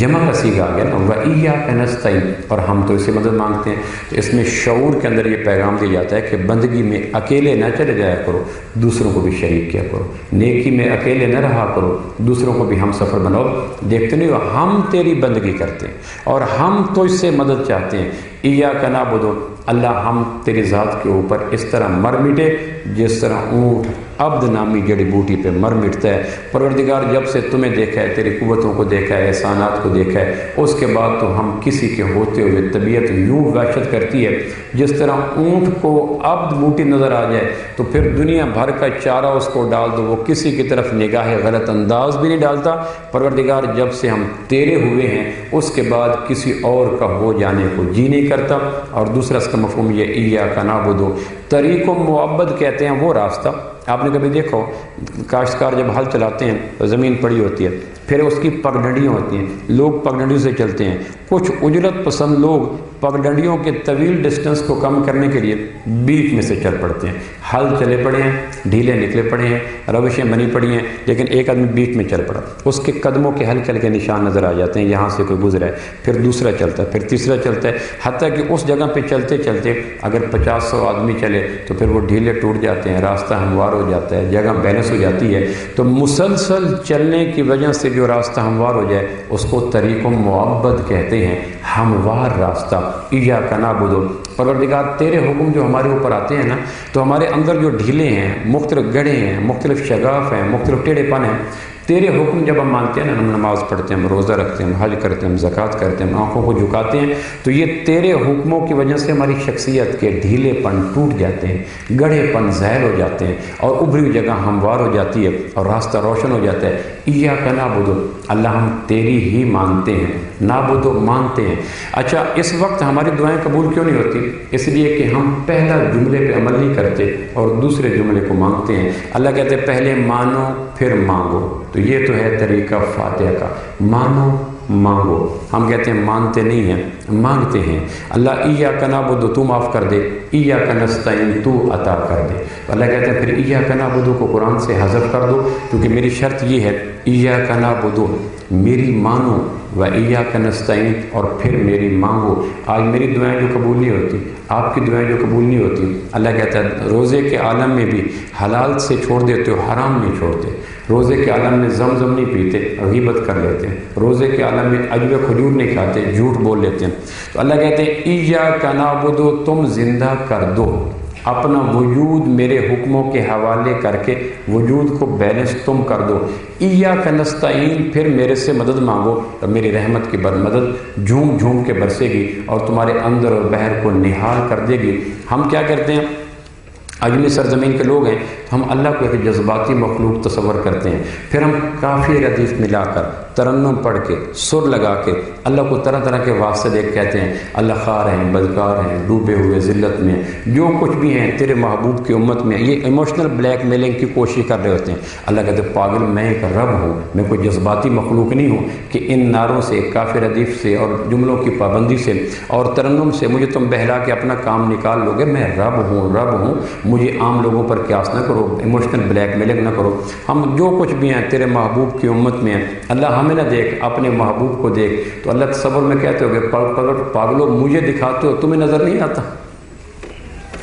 جمع کا صیغہ آ گیا نا، وَإِيَّاكَ نَسْتَعِينُ، اور ہم تو اسے مدد مانگتے ہیں۔ تو اس میں شعور کے اندر یہ پیغام دیا جاتا ہے کہ بندگی میں اکیلے نہ چلے جایا کرو، دوسروں کو بھی شریک کیا کرو، نیکی میں اکیلے نہ رہا کرو، دوسروں کو بھی ہم سفر بناؤ۔ دیکھتے نہیں ہو، ہم تیری بندگی کرتے ہیں اور ہم تو اس سے مدد چاہتے ہیں۔ ایاک نعبد، اللہ ہم تیری ذات کے اوپر اس طرح مر مٹے جس طرح اونٹ عبد نامی جڑی بوٹی پہ مر مٹتا ہے۔ پروردگار جب سے تمہیں دیکھا ہے، تیری قوتوں کو دیکھا ہے، احسانات کو دیکھا ہے، اس کے بعد تو ہم کسی کے ہوتے ہوئے طبیعت یوں وحشت کرتی ہے جس طرح اونٹ کو عبد بوٹی نظر آ جائے تو پھر دنیا بھر کا چارہ اس کو ڈال دو، وہ کسی کی طرف نگاہ غلط انداز بھی نہیں ڈالتا۔ پروردگار جب سے ہم تیرے ہوئے ہیں اس کے بعد کسی اور کا ہو جانے کو جی نہیں کرتا۔ اور دوسرا اس کا مفہوم یہ ایاک نعبد، طریق و معبد کہتے ہیں وہ راستہ۔ آپ نے کبھی دیکھو کاشتکار جب ہل چلاتے ہیں تو زمین پڑی ہوتی ہے، پھر اس کی پگڈنڈیاں ہوتی ہیں، لوگ پگڈنڈیوں سے چلتے ہیں، کچھ اجرت پسند لوگ پگڈنڈیوں کے طویل ڈسٹنس کو کم کرنے کے لیے بیچ میں سے چل پڑتے ہیں. ہل چلے پڑے ہیں، ڈھیلے نکلے پڑے ہیں، روشیں بنی پڑی ہیں، لیکن ایک آدمی بیچ میں چل پڑا، اس کے قدموں کے ہلکے ہلکے نشان نظر آ جاتے ہیں، یہاں سے کوئی گزرا ہے، پھر دوسرا چلتا ہے، پھر تیسرا چلتا ہے، حتیٰ کہ اس جگہ پہ چلتے چلتے اگر 50-100 آدمی چلے تو پھر وہ ڈھیلے ٹوٹ جاتے ہیں، راستہ ہموار ہو جاتا ہے، جگہ بیلنس ہو جاتی ہے. تو مسلسل چلنے کی وجہ سے جو راستہ ہموار ہو جائے اس کو طریق معبد کہتے ہیں، ہموار راستہ. ایاک نعبد، پروردگار تیرے حکم جو ہمارے اوپر آتے ہیں نا، تو ہمارے اندر جو ڈھیلے ہیں، مختلف گڑھے ہیں، مختلف شگاف ہیں، مختلف ٹیڑھے پن ہیں، تیرے حکم جب ہم مانتے ہیں نا، ہم نماز پڑھتے ہیں، ہم روزہ رکھتے ہیں، ہم حج کرتے ہیں، ہم زکوٰۃ کرتے ہیں، ہم آنکھوں کو جھکاتے ہیں، تو یہ تیرے حکموں کی وجہ سے ہماری شخصیت کے ڈھیلے پن ٹوٹ جاتے ہیں، گڑھے پن زائل ہو جاتے ہیں، اور ابھری ہوئی جگہ ہموار ہو جاتی ہے اور راستہ روشن ہو جاتا ہے. ایاک نعبد، اللہ ہم تیری ہی مانتے ہیں، نعبد مانتے ہیں. اچھا، اس وقت ہماری دعائیں قبول کیوں نہیں ہوتی؟ اس لیے کہ ہم پہلا جملے پہ عمل نہیں کرتے اور دوسرے جملے کو مانگتے ہیں. اللہ کہتے ہیں پہلے مانو پھر مانگو. تو یہ تو ہے طریقہ فاتحہ کا، مانو مانگو. ہم کہتے ہیں مانتے نہیں ہیں، مانگتے ہیں. اللہ ایاک نعبد، تو معاف کر دے، ایاک نستعین، تو عطا کر دے. اللہ کہتے ہیں پھر ایاک نعبد کو قرآن سے حذف کر دو، کیونکہ میری شرط یہ ہے ایاک نعبد، میری مانو، و ایاک نستعین، اور پھر میری مانگو. آج میری دعائیں جو قبول نہیں ہوتی، آپ کی دعائیں جو قبول نہیں ہوتی، اللہ کہتا ہے روزے کے عالم میں بھی حلال سے چھوڑ دیتے ہو، حرام نہیں چھوڑتے. روزے کے عالم میں زمزم نہیں پیتے، غیبت کر لیتے ہیں. روزے کے عالم میں عجوہ کھجور نہیں کھاتے، جھوٹ بول لیتے ہیں. تو اللہ کہتے ہیں ایاک نعبد، تم زندہ کر دو اپنا وجود میرے حکموں کے حوالے کر کے، وجود کو بیلنس تم کر دو. ایاک نستعین، پھر میرے سے مدد مانگو، اور میری رحمت کی مدد جھوم جھوم کے برسے گی اور تمہارے اندر اور بحر کو نہال کر دے گی. ہم کیا کرتے ہیں، اگلی سرزمین کے لوگ ہیں، ہم اللہ کو ایک جذباتی مخلوق تصور کرتے ہیں، پھر ہم کافی ردیف ملا کر، ترنم پڑھ کے، سر لگا کے اللہ کو طرح طرح کے واسطے دیکھ کہتے ہیں اللہ خوار ہیں، بدکار ہیں، ڈوبے ہوئے ذلت میں، جو کچھ بھی ہیں تیرے محبوب کی امت میں. یہ ایموشنل بلیک میلنگ کی کوشش کر رہے ہوتے ہیں. اللہ کہتے ہیں پاگل، میں ایک رب ہوں، میں کوئی جذباتی مخلوق نہیں ہوں کہ ان نعروں سے، کافی ردیف سے اور جملوں کی پابندی سے اور ترنم سے مجھے تم بہلا کے اپنا کام نکال لو گے. میں رب ہوں، مجھے عام لوگوں پر قیاس نہ کرو، ایموشنل بلیک میلنگ نہ کرو. ہم جو کچھ بھی ہیں تیرے محبوب کی امت میں ہیں. اللہ ہمیں نہ دیکھ، اپنے محبوب کو دیکھ. تو اللہ تصور میں کہتے ہو کہ پاگلو، مجھے دکھاتے ہو، تمہیں نظر نہیں آتا؟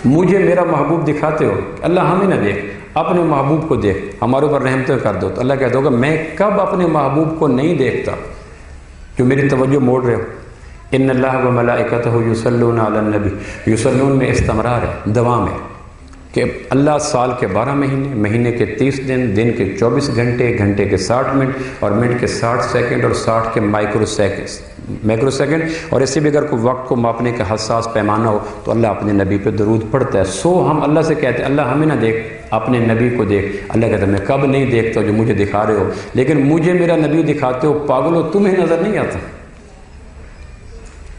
مجھے میرا محبوب دکھاتے ہو، اللہ ہمیں نہ دیکھ، اپنے محبوب کو دیکھ، ہمارے اوپر رحمتیں کر دو. تو اللہ کہتا ہوگا میں کب اپنے محبوب کو نہیں دیکھتا جو میری توجہ موڑ رہے ہو. ان اللہ و ملائکتہ یصلون علی النبی، یصلون میں استمرار ہے، دوام ہے، کہ اللہ سال کے 12 مہینے، مہینے کے 30 دن، دن کے 24 گھنٹے، گھنٹے کے 60 منٹ اور منٹ کے 60 سیکنڈ اور 60 کے مائکرو سیکنڈ، اور اس سے بھی اگر کوئی وقت کو ماپنے کا حساس پیمانہ ہو تو اللہ اپنے نبی پہ درود پڑھتا ہے. سو ہم اللہ سے کہتے ہیں اللہ ہمیں نہ دیکھ، اپنے نبی کو دیکھ. اللہ کہتا ہے میں کب نہیں دیکھتا جو مجھے دکھا رہے ہو، لیکن مجھے میرا نبی دکھاتے ہو، پاگلو تمہیں نظر نہیں آتا.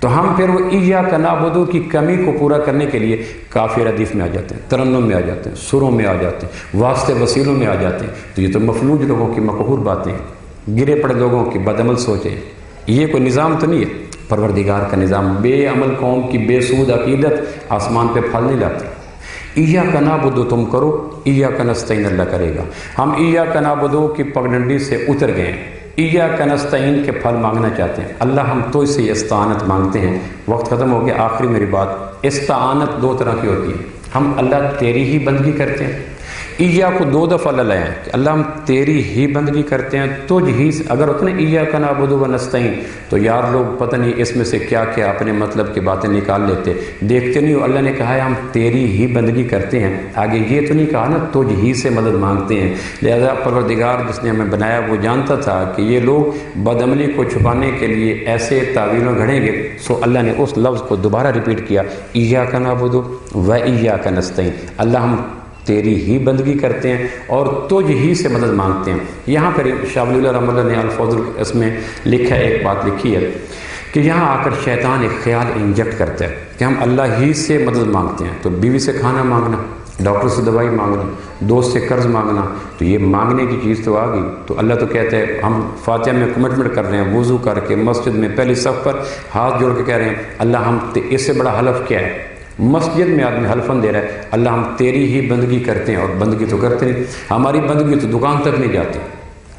تو ہم پھر وہ ایاک نعبد کی کمی کو پورا کرنے کے لیے کافی ردیف میں آ جاتے ہیں، ترنم میں آ جاتے ہیں، سروں میں آ جاتے ہیں، واسطے وسیلوں میں آ جاتے ہیں. تو یہ تو مفلوج لوگوں کی مقہور باتیں ہیں، گرے پڑے لوگوں کی بدعمل سوچیں. یہ کوئی نظام تو نہیں ہے پروردگار کا نظام. بے عمل قوم کی بے سود عقیدت آسمان پہ پھل نہیں لاتی. ایاک نعبد تم کرو، ایاک نستعین اللہ کرے گا. ہم ایاک نعبد کی پگڈنڈی سے اتر گئے ہیں، ایاک نستعین کے پھل مانگنا چاہتے ہیں. اللہ ہم تو اس سے استعانت مانگتے ہیں. وقت ختم ہو گیا، آخری میری بات. استعانت 2 طرح کی ہوتی ہے. ہم اللہ تیری ہی بندگی کرتے ہیں. ایاک کو 2 دفعہ اللہ لائیں کہ اللہ ہم تیری ہی بندگی کرتے ہیں، تجھ ہی سے. اگر اتنے ایاک نعبد و نستعین تو یار لوگ پتہ نہیں اس میں سے کیا کیا اپنے مطلب کی باتیں نکال لیتے. دیکھتے نہیں ہو اللہ نے کہا ہے ہم تیری ہی بندگی کرتے ہیں، آگے یہ تو نہیں کہا نا تجھ ہی سے مدد مانگتے ہیں. لہذا پروردگار جس نے ہمیں بنایا وہ جانتا تھا کہ یہ لوگ بدعملی کو چھپانے کے لیے ایسے تعویلوں گھڑیں گے. سو اللہ نے اس لفظ کو دوبارہ ریپیٹ کیا، ایاک نعبد و ایاک نستعین. اللہ ہم تیری ہی بندگی کرتے ہیں اور تجھ ہی سے مدد مانگتے ہیں. یہاں پر شاہ ولی اللہ رحمہ اللہ نے الفاظ اس میں لکھا ہے، ایک بات لکھی ہے کہ یہاں آ کر شیطان ایک خیال انجیکٹ کرتا ہے کہ ہم اللہ ہی سے مدد مانگتے ہیں. تو بیوی سے کھانا مانگنا، ڈاکٹر سے دوائی مانگنا، دوست سے قرض مانگنا، تو یہ مانگنے کی چیز تو آ گئی۔ تو اللہ تو کہتے ہیں ہم فاتحہ میں کمٹمنٹ کر رہے ہیں، وضو کر کے مسجد میں پہلی صف پر ہاتھ جوڑ کے کہہ رہے ہیں اللہ ہم اس سے بڑا حلف کیا ہے؟ مسجد میں آدمی حلفن دے رہا ہے اللہ ہم تیری ہی بندگی کرتے ہیں، اور بندگی تو کرتے نہیں۔ ہماری بندگی تو دکان تک نہیں جاتی،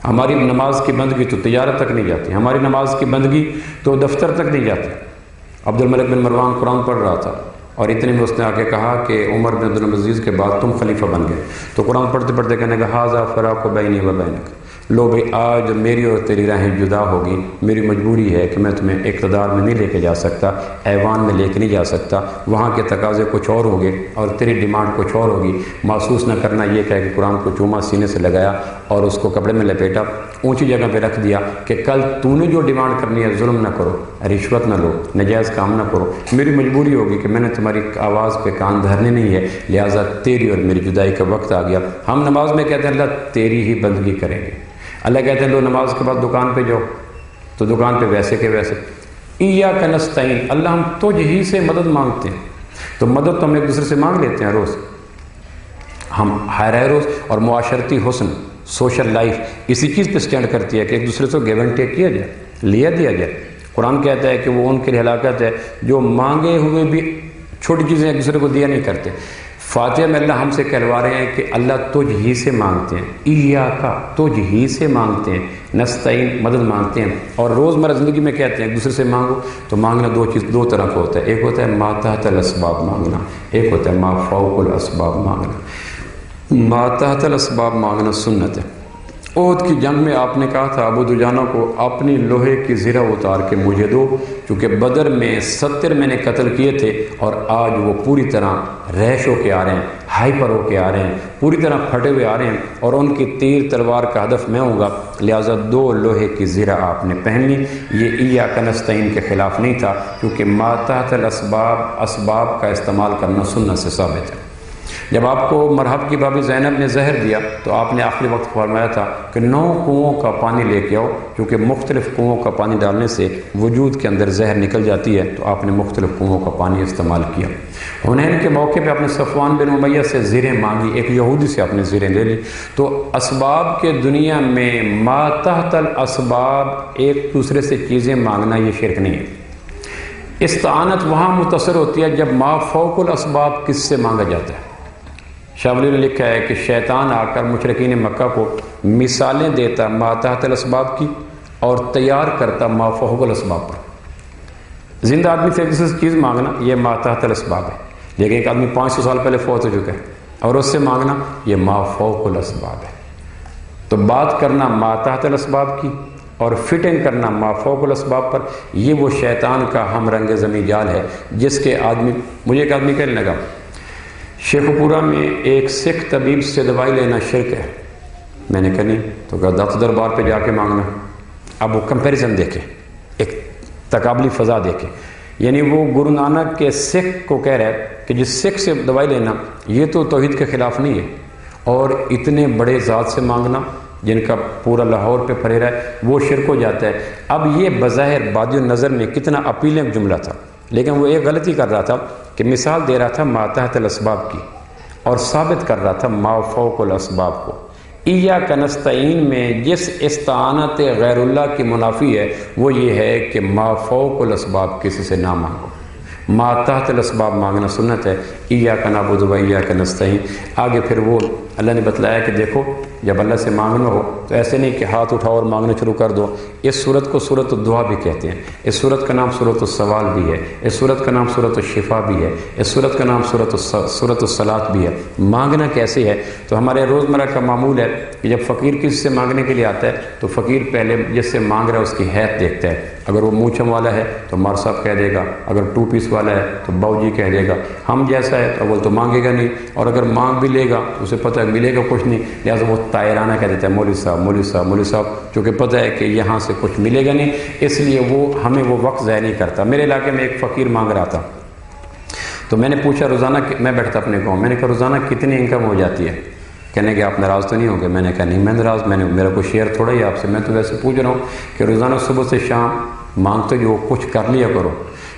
ہماری نماز کی بندگی تو تجارت تک نہیں جاتی، ہماری نماز کی بندگی تو دفتر تک نہیں جاتی۔ عبد الملک بن مروان قرآن پڑھ رہا تھا اور اتنے میں اس نے آ کے کہا کہ عمر بن عبدالعزیز کے بعد تم خلیفہ بن گئے، تو قرآن پڑھتے پڑھتے کہنے کہ ھذا فراق بینی و بینک، لو بھائی آج میری اور تیری راہیں جدا ہوگی، میری مجبوری ہے کہ میں تمہیں اقتدار میں نہیں لے کے جا سکتا، ایوان میں لے کے نہیں جا سکتا، وہاں کے تقاضے کچھ اور ہوں گے اور تیری ڈیمانڈ کچھ اور ہوگی۔ محسوس نہ کرنا، یہ کہہ کہ قرآن کو چوما سینے سے لگایا اور اس کو کپڑے میں لپیٹا، اونچی جگہ پہ رکھ دیا کہ کل تو نے جو ڈیمانڈ کرنی ہے ظلم نہ کرو، رشوت نہ لو، نجائز کام نہ کرو، میری مجبوری ہوگی کہ میں نے تمہاری آواز پہ کان دھرنے نہیں ہے، لہٰذا تیری اور میری جدائی کا وقت آ گیا۔ ہم نماز میں کہتے ہیں اللہ تیری ہی بندگی کریں گے، اللہ کہتے ہیں لو نماز کے بعد دکان پہ جاؤ، تو دکان پہ ویسے کہ ویسے ایاک نستعین، اللہ ہم تجھ ہی سے مدد مانگتے ہیں۔ تو مدد تو ہم ایک دوسرے سے مانگ لیتے ہیں روز، ہم ہر روز، اور معاشرتی حسن، سوشل لائف اسی چیز پہ سٹینڈ کرتی ہے کہ ایک دوسرے سے گیو اینڈ ٹیک کیا جائے، لیا دیا جائے۔ قرآن کہتا ہے کہ وہ ان کے لیے ہلاکت ہے جو مانگے ہوئے بھی چھوٹی چیزیں ایک دوسرے کو دیا نہیں کرتے۔ فاتحہ میں اللہ ہم سے کہلوا رہے ہیں کہ اللہ تجھ ہی سے مانگتے ہیں، ایاکا تجھ ہی سے مانگتے ہیں، نستعین مدد مانگتے ہیں، اور روزمرہ زندگی میں کہتے ہیں ایک دوسرے سے مانگو۔ تو مانگنا دو طرح کا ہوتا ہے، ایک ہوتا ہے ما تحت الاسباب مانگنا، ایک ہوتا ہے ما فوق الاسباب مانگنا۔ ما تحت الاسباب مانگنا سنت ہے۔ احد کی جنگ میں آپ نے کہا تھا ابو دجانہ کو اپنی لوہے کی زرہ اتار کے مجھے دو، چونکہ بدر میں 70 میں نے قتل کیے تھے اور آج وہ پوری طرح ریش ہو کے آ رہے ہیں، ہائپر ہو کے آ رہے ہیں، پوری طرح پھٹے ہوئے آ رہے ہیں، اور ان کی تیر تلوار کا ہدف میں ہوں گا، لہٰذا 2 لوہے کی زرہ آپ نے پہن لی۔ یہ ایاک نستعین کے خلاف نہیں تھا، کیونکہ ما تحت الاسباب، اسباب کا استعمال کرنا سنت سے ثابت ہے۔ جب آپ کو مرحب کی بابی زینب نے زہر دیا تو آپ نے آخری وقت فرمایا تھا کہ 9 کنوؤں کا پانی لے کے آؤ، کیونکہ مختلف کنوؤں کا پانی ڈالنے سے وجود کے اندر زہر نکل جاتی ہے، تو آپ نے مختلف کنوؤں کا پانی استعمال کیا۔ حنین کے موقع پہ آپ نے صفوان بن امیہ سے زریں مانگی، ایک یہودی سے آپ نے زریں لے لی۔ تو اسباب کے دنیا میں ما تحت الاسباب ایک دوسرے سے چیزیں مانگنا یہ شرک نہیں ہے۔ استعانت وہاں متصر ہوتی ہے جب ما فوق الاسباب کس سے مانگا جاتا ہے۔ شاہ ولی نے لکھا ہے کہ شیطان آ کر مشرکین مکہ کو مثالیں دیتا ما تحت الاسباب کی اور تیار کرتا ما فوق الاسباب پر۔ زندہ آدمی سے ایک دوسرے چیز مانگنا یہ ما تحت الاسباب ہے، لیکن ایک آدمی 500 سال پہلے فوت ہو چکا ہے اور اس سے مانگنا یہ ما فوق الاسباب ہے۔ تو بات کرنا ما تحت الاسباب کی اور فٹنگ کرنا ما فوق الاسباب پر، یہ وہ شیطان کا ہم رنگ زمیں جال ہے جس کے مجھے ایک آدمی کہنے لگا شیخ پورہ میں ایک سکھ طبیب سے دوائی لینا شرک ہے۔ میں نے کہا نہیں، تو کہا دات دربار پہ جا کے مانگنا۔ اب وہ کمپیریزن دیکھیں، ایک تقابلی فضا دیکھیں، یعنی وہ گرو نانک کے سکھ کو کہہ رہا ہے کہ جس سکھ سے دوائی لینا یہ تو توحید کے خلاف نہیں ہے، اور اتنے بڑے ذات سے مانگنا جن کا پورا لاہور پہ پھریرا ہے وہ شرک ہو جاتا ہے۔ اب یہ بظاہر بادی نظر میں کتنا اپیلنگ جملہ تھا، لیکن وہ ایک غلطی کر رہا تھا کہ مثال دے رہا تھا ما تحت الاسباب کی اور ثابت کر رہا تھا ما فوق الاسباب کو۔ ایاک نستعین میں جس استعانت غیر اللہ کی منافی ہے وہ یہ ہے کہ ما فوق الاسباب کسی سے نہ مانگو، ما تحت الاسباب مانگنا سنت ہے۔ ایاک نعبد و ایاک نستعین۔ آگے پھر وہ اللہ نے بتلایا کہ دیکھو جب اللہ سے مانگنا ہو تو ایسے نہیں کہ ہاتھ اٹھاؤ اور مانگنا شروع کر دو۔ اس صورت کو صورت الدعا بھی کہتے ہیں، اس صورت کا نام صورت السوال بھی ہے، اس صورت کا نام صورت الشفا بھی ہے، اس صورت کا نام صورت الصلاۃ بھی ہے۔ مانگنا کیسے ہے؟ تو ہمارے روزمرہ کا معمول ہے کہ جب فقیر کسی سے مانگنے کے لیے آتا ہے تو فقیر پہلے جس سے مانگ رہا ہے اس کی حیثیت دیکھتا ہے۔ اگر وہ مونچھم والا ہے تو مار صاحب کہہ دے گا، اگر 2 پیس والا ہے تو باؤ جی کہہ دے گا، ہم جیسا ہے تو اول تو مانگے گا نہیں، اور اگر مانگ بھی لے گا اسے پتہ ہے ملے گا کچھ نہیں، لہٰذا وہ طائرانہ کہہ دیتا ہے مولوی صاحب مولوی صاحب مولوی صاحب، چونکہ پتہ ہے کہ یہاں سے کچھ ملے گا نہیں، اس لیے وہ ہمیں وہ وقت ضائع نہیں کرتا۔ میرے علاقے میں ایک فقیر مانگ رہا تھا، تو میں نے پوچھا روزانہ، میں بیٹھتا اپنے گاؤں، میں نے کہا روزانہ کتنی انکم ہو جاتی ہے؟ کہنے کہ آپ ناراض تو نہیں ہوں گے؟ میں نے کہا نہیں میں ناراض، میرا کوئی شیئر تھوڑا ہی آپ سے، میں تو ویسے پوچھ رہا ہوں کہ روزانہ صبح سے شام مانگتے جو کچھ کر لیا کرو،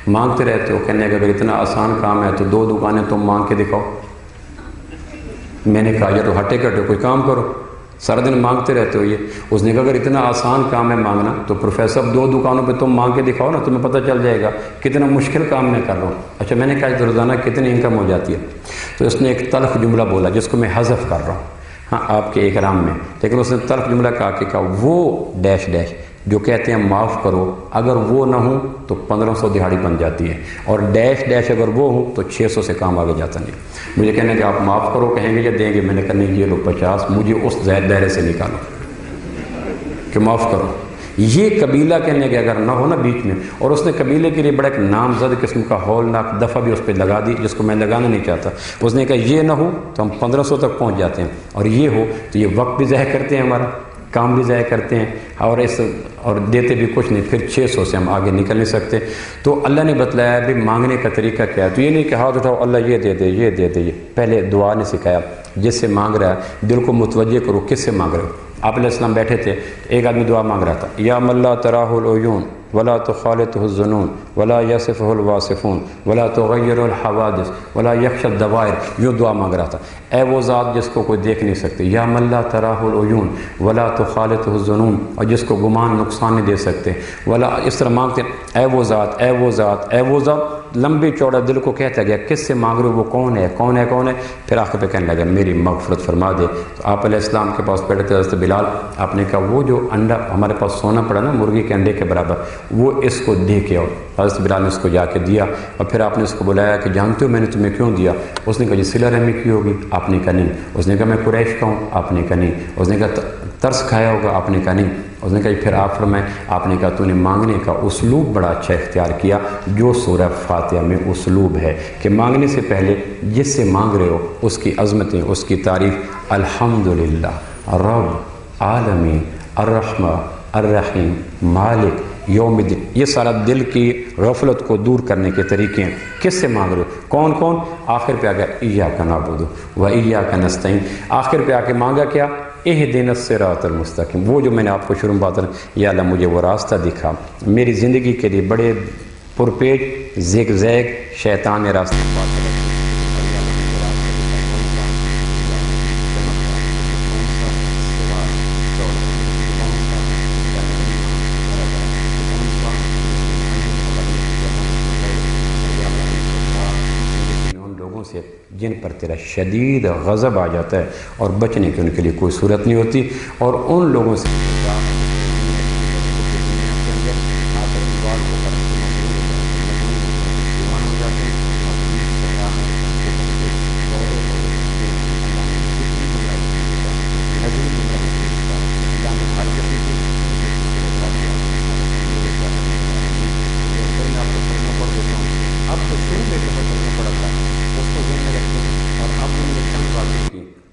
مانگتے رہتے ہو۔ کہنے کہ اگر اتنا آسان کام ہے تو 2 دکانیں تم مانگ کے دکھاؤ۔ میں نے کہا یا تو ہٹے کٹے کوئی کام کرو، سارا دن مانگتے رہتے ہو یہ۔ اس نے کہا اگر اتنا آسان کام ہے مانگنا تو پروفیسر صاحب 2 دکانوں پہ تم مانگ کے دکھاؤ نا، تمہیں پتہ چل جائے گا کتنا مشکل کام میں کر رہا ہوں۔ اچھا میں نے کہا تو روزانہ کتنی انکم ہو جاتی ہے؟ تو اس نے ایک تلخ جملہ بولا جس کو میں حذف کر رہا ہوں ہاں آپ کے اکرام میں، لیکن اس نے تلخ جملہ کہا وہ ڈیش ڈیش جو کہتے ہیں معاف کرو، اگر وہ نہ ہوں تو 1500 دہاڑی بن جاتی ہے، اور ڈیش ڈیش اگر وہ ہوں تو 600 سے کام آگے جاتا نہیں۔ مجھے کہنے کہ آپ معاف کرو کہیں گے یا دیں گے؟ میں نے کہا نہیں یہ لو 50، مجھے اس دائرے سے نکالو کہ معاف کرو۔ یہ قبیلہ کہنے کہ اگر نہ ہو نا بیچ میں، اور اس نے قبیلے کے لیے بڑا ایک نامزد قسم کا ہولناک دفعہ بھی اس پہ لگا دی جس کو میں لگانا نہیں چاہتا۔ اس نے کہا یہ نہ ہو تو ہم 1500 تک پہنچ جاتے ہیں، اور یہ ہو تو یہ وقت بھی ضائع کرتے ہیں، ہمارا کام بھی ضائع کرتے ہیں، اور دیتے بھی کچھ نہیں، پھر 600 سے ہم آگے نکل نہیں سکتے۔ تو اللہ نے بتلایا بھی مانگنے کا طریقہ کیا ہے۔ تو یہ نہیں کہ ہاتھ اٹھاؤ اللہ یہ دے دے یہ دے دے، یہ پہلے دعا نے سکھایا، جس سے مانگ رہا ہے دل کو متوجہ کرو کس سے مانگ رہے ہو۔ آپ علیہ السلام بیٹھے تھے، ایک آدمی دعا مانگ رہا تھا، یا من لا تراہ العیون ولا تخالطہ الظنون ولا یصفہ الواصفون ولا تغیر الحوادث ولا یخشى الدوائر، یوں دعا مانگ رہا تھا، اے وہ ذات جس کو کوئی دیکھ نہیں سکتے، یا من لا تراہ العیون ولا تخالطہ الظنون، اور جس کو گمان نقصان نہیں دے سکتے، ولا اس طرح مانگتے اے وہ ذات اے وہ ذات اے وہ ذات، لمبی چوڑا دل کو کہتا گیا کس سے مانگ رہے ہو، وہ کون ہے کون ہے کون ہے، پھر آخر پہ کہنے لگا میری مغفرت فرما دے۔ تو آپ علیہ السلام کے پاس بیٹھے تھے حضرت بلال، آپ نے کہا وہ جو انڈا ہمارے پاس سونا پڑا نا مرغی کے انڈے کے برابر، وہ اس کو دے کے آؤ۔ حضرت بلال نے اس کو جا کے دیا، اور پھر آپ نے اس کو بلایا کہ جانتے ہو میں نے تمہیں کیوں دیا؟ اس نے کہا جی صلہ رحمی کی ہوگی، آپ نے کہا نہیں۔ اس نے کہا میں قریش کا ہوں، آپ نے کہا نہیں۔ اس نے کہا ترس کھایا ہوگا، آپ نے کہا نہیں۔ اس نے کہا پھر آپ فرمائیں، آپ نے کہا تو نے مانگنے کا اسلوب بڑا اچھا اختیار کیا، جو سورہ فاتحہ میں اسلوب ہے کہ مانگنے سے پہلے جس سے مانگ رہے ہو اس کی عظمتیں، اس کی تعریف، الحمدللہ رب عالمین الرحمن الرحیم مالک یوم الدین، یہ سارا دل کی غفلت کو دور کرنے کے طریقے ہیں۔ کس سے مانگ رہے ہو کون کون؟ آخر پہ آ گیا ایاک نعبد و ایاک نستعین، آخر پہ آ کے مانگا کیا؟ اہدنا الصراط المستقیم، وہ جو میں نے آپ کو شروع میں بات کی، یا اللہ مجھے وہ راستہ دکھا، میری زندگی کے لیے بڑے پرپیچ زیگ زیگ شیطان نے راستہ جن پر تیرا شدید غضب آ جاتا ہے اور بچنے کی ان کے لیے کوئی صورت نہیں ہوتی، اور ان لوگوں سے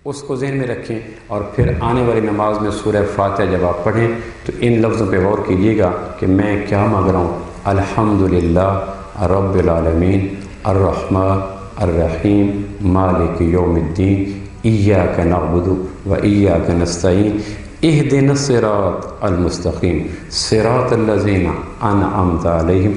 اس کو ذہن میں رکھیں، اور پھر آنے والی نماز میں سورہ فاتحہ جب آپ پڑھیں تو ان لفظوں پہ غور کیجیے گا کہ میں کیا مانگ رہا ہوں، الحمدللہ رب العالمین الرحمن الرحیم مالک یوم الدین ایاک نعبد و ایاک نستعین اہدنا الصراط المستقیم صراط الذین انعمت علیہم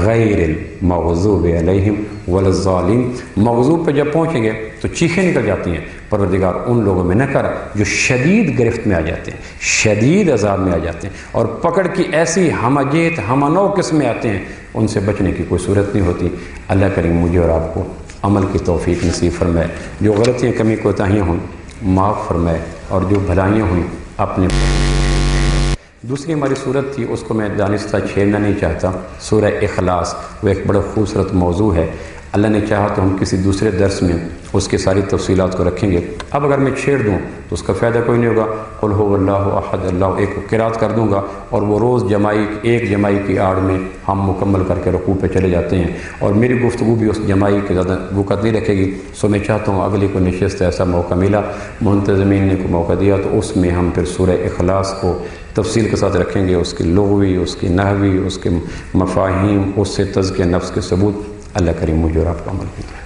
غیر المغضوب علیہم ولا الضالین۔ مغضوب پہ جب پہنچیں گے تو چیخیں نکل جاتی ہیں، پروردگار ان لوگوں میں نہ کر جو شدید گرفت میں آ جاتے ہیں، شدید عذاب میں آ جاتے ہیں، اور پکڑ کی ایسی ہمجیت ہمنو قسم میں آتے ہیں، ان سے بچنے کی کوئی صورت نہیں ہوتی۔ اللہ کریم مجھے اور آپ کو عمل کی توفیق نصیب فرمائے، جو غلطیاں کمی کوتاہیاں ہوں معاف فرمائے، اور جو بھلائیاں ہوئیں اپنے۔ دوسری ہماری صورت تھی، اس کو میں دانستہ چھیڑنا نہیں چاہتا، سورہ اخلاص، وہ ایک بڑا خوبصورت موضوع ہے۔ اللہ نے چاہا تو ہم کسی دوسرے درس میں اس کی ساری تفصیلات کو رکھیں گے۔ اب اگر میں چھیڑ دوں تو اس کا فائدہ کوئی نہیں ہوگا۔ قل هو اللہ احد، اللہ ایک قرات کر دوں گا، اور وہ روز ایک جماعی کی آڑ میں ہم مکمل کر کے رکوع پہ چلے جاتے ہیں، اور میری گفتگو بھی اس جماعی کے زیادہ وقت نہیں رکھے گی۔ سو میں چاہتا ہوں اگلی کو نشست ایسا موقع ملا، منتظمین نے کو موقع دیا، تو اس میں ہم پھر سورہ اخلاص کو تفصیل کے ساتھ رکھیں گے، اس کی لغوی، اس کی نحوی، اس کے مفاہیم، اس سے تزکیہ نفس کے ثبوت۔ اللہ کریم مجھے اور آپ کو عمل کیجیے۔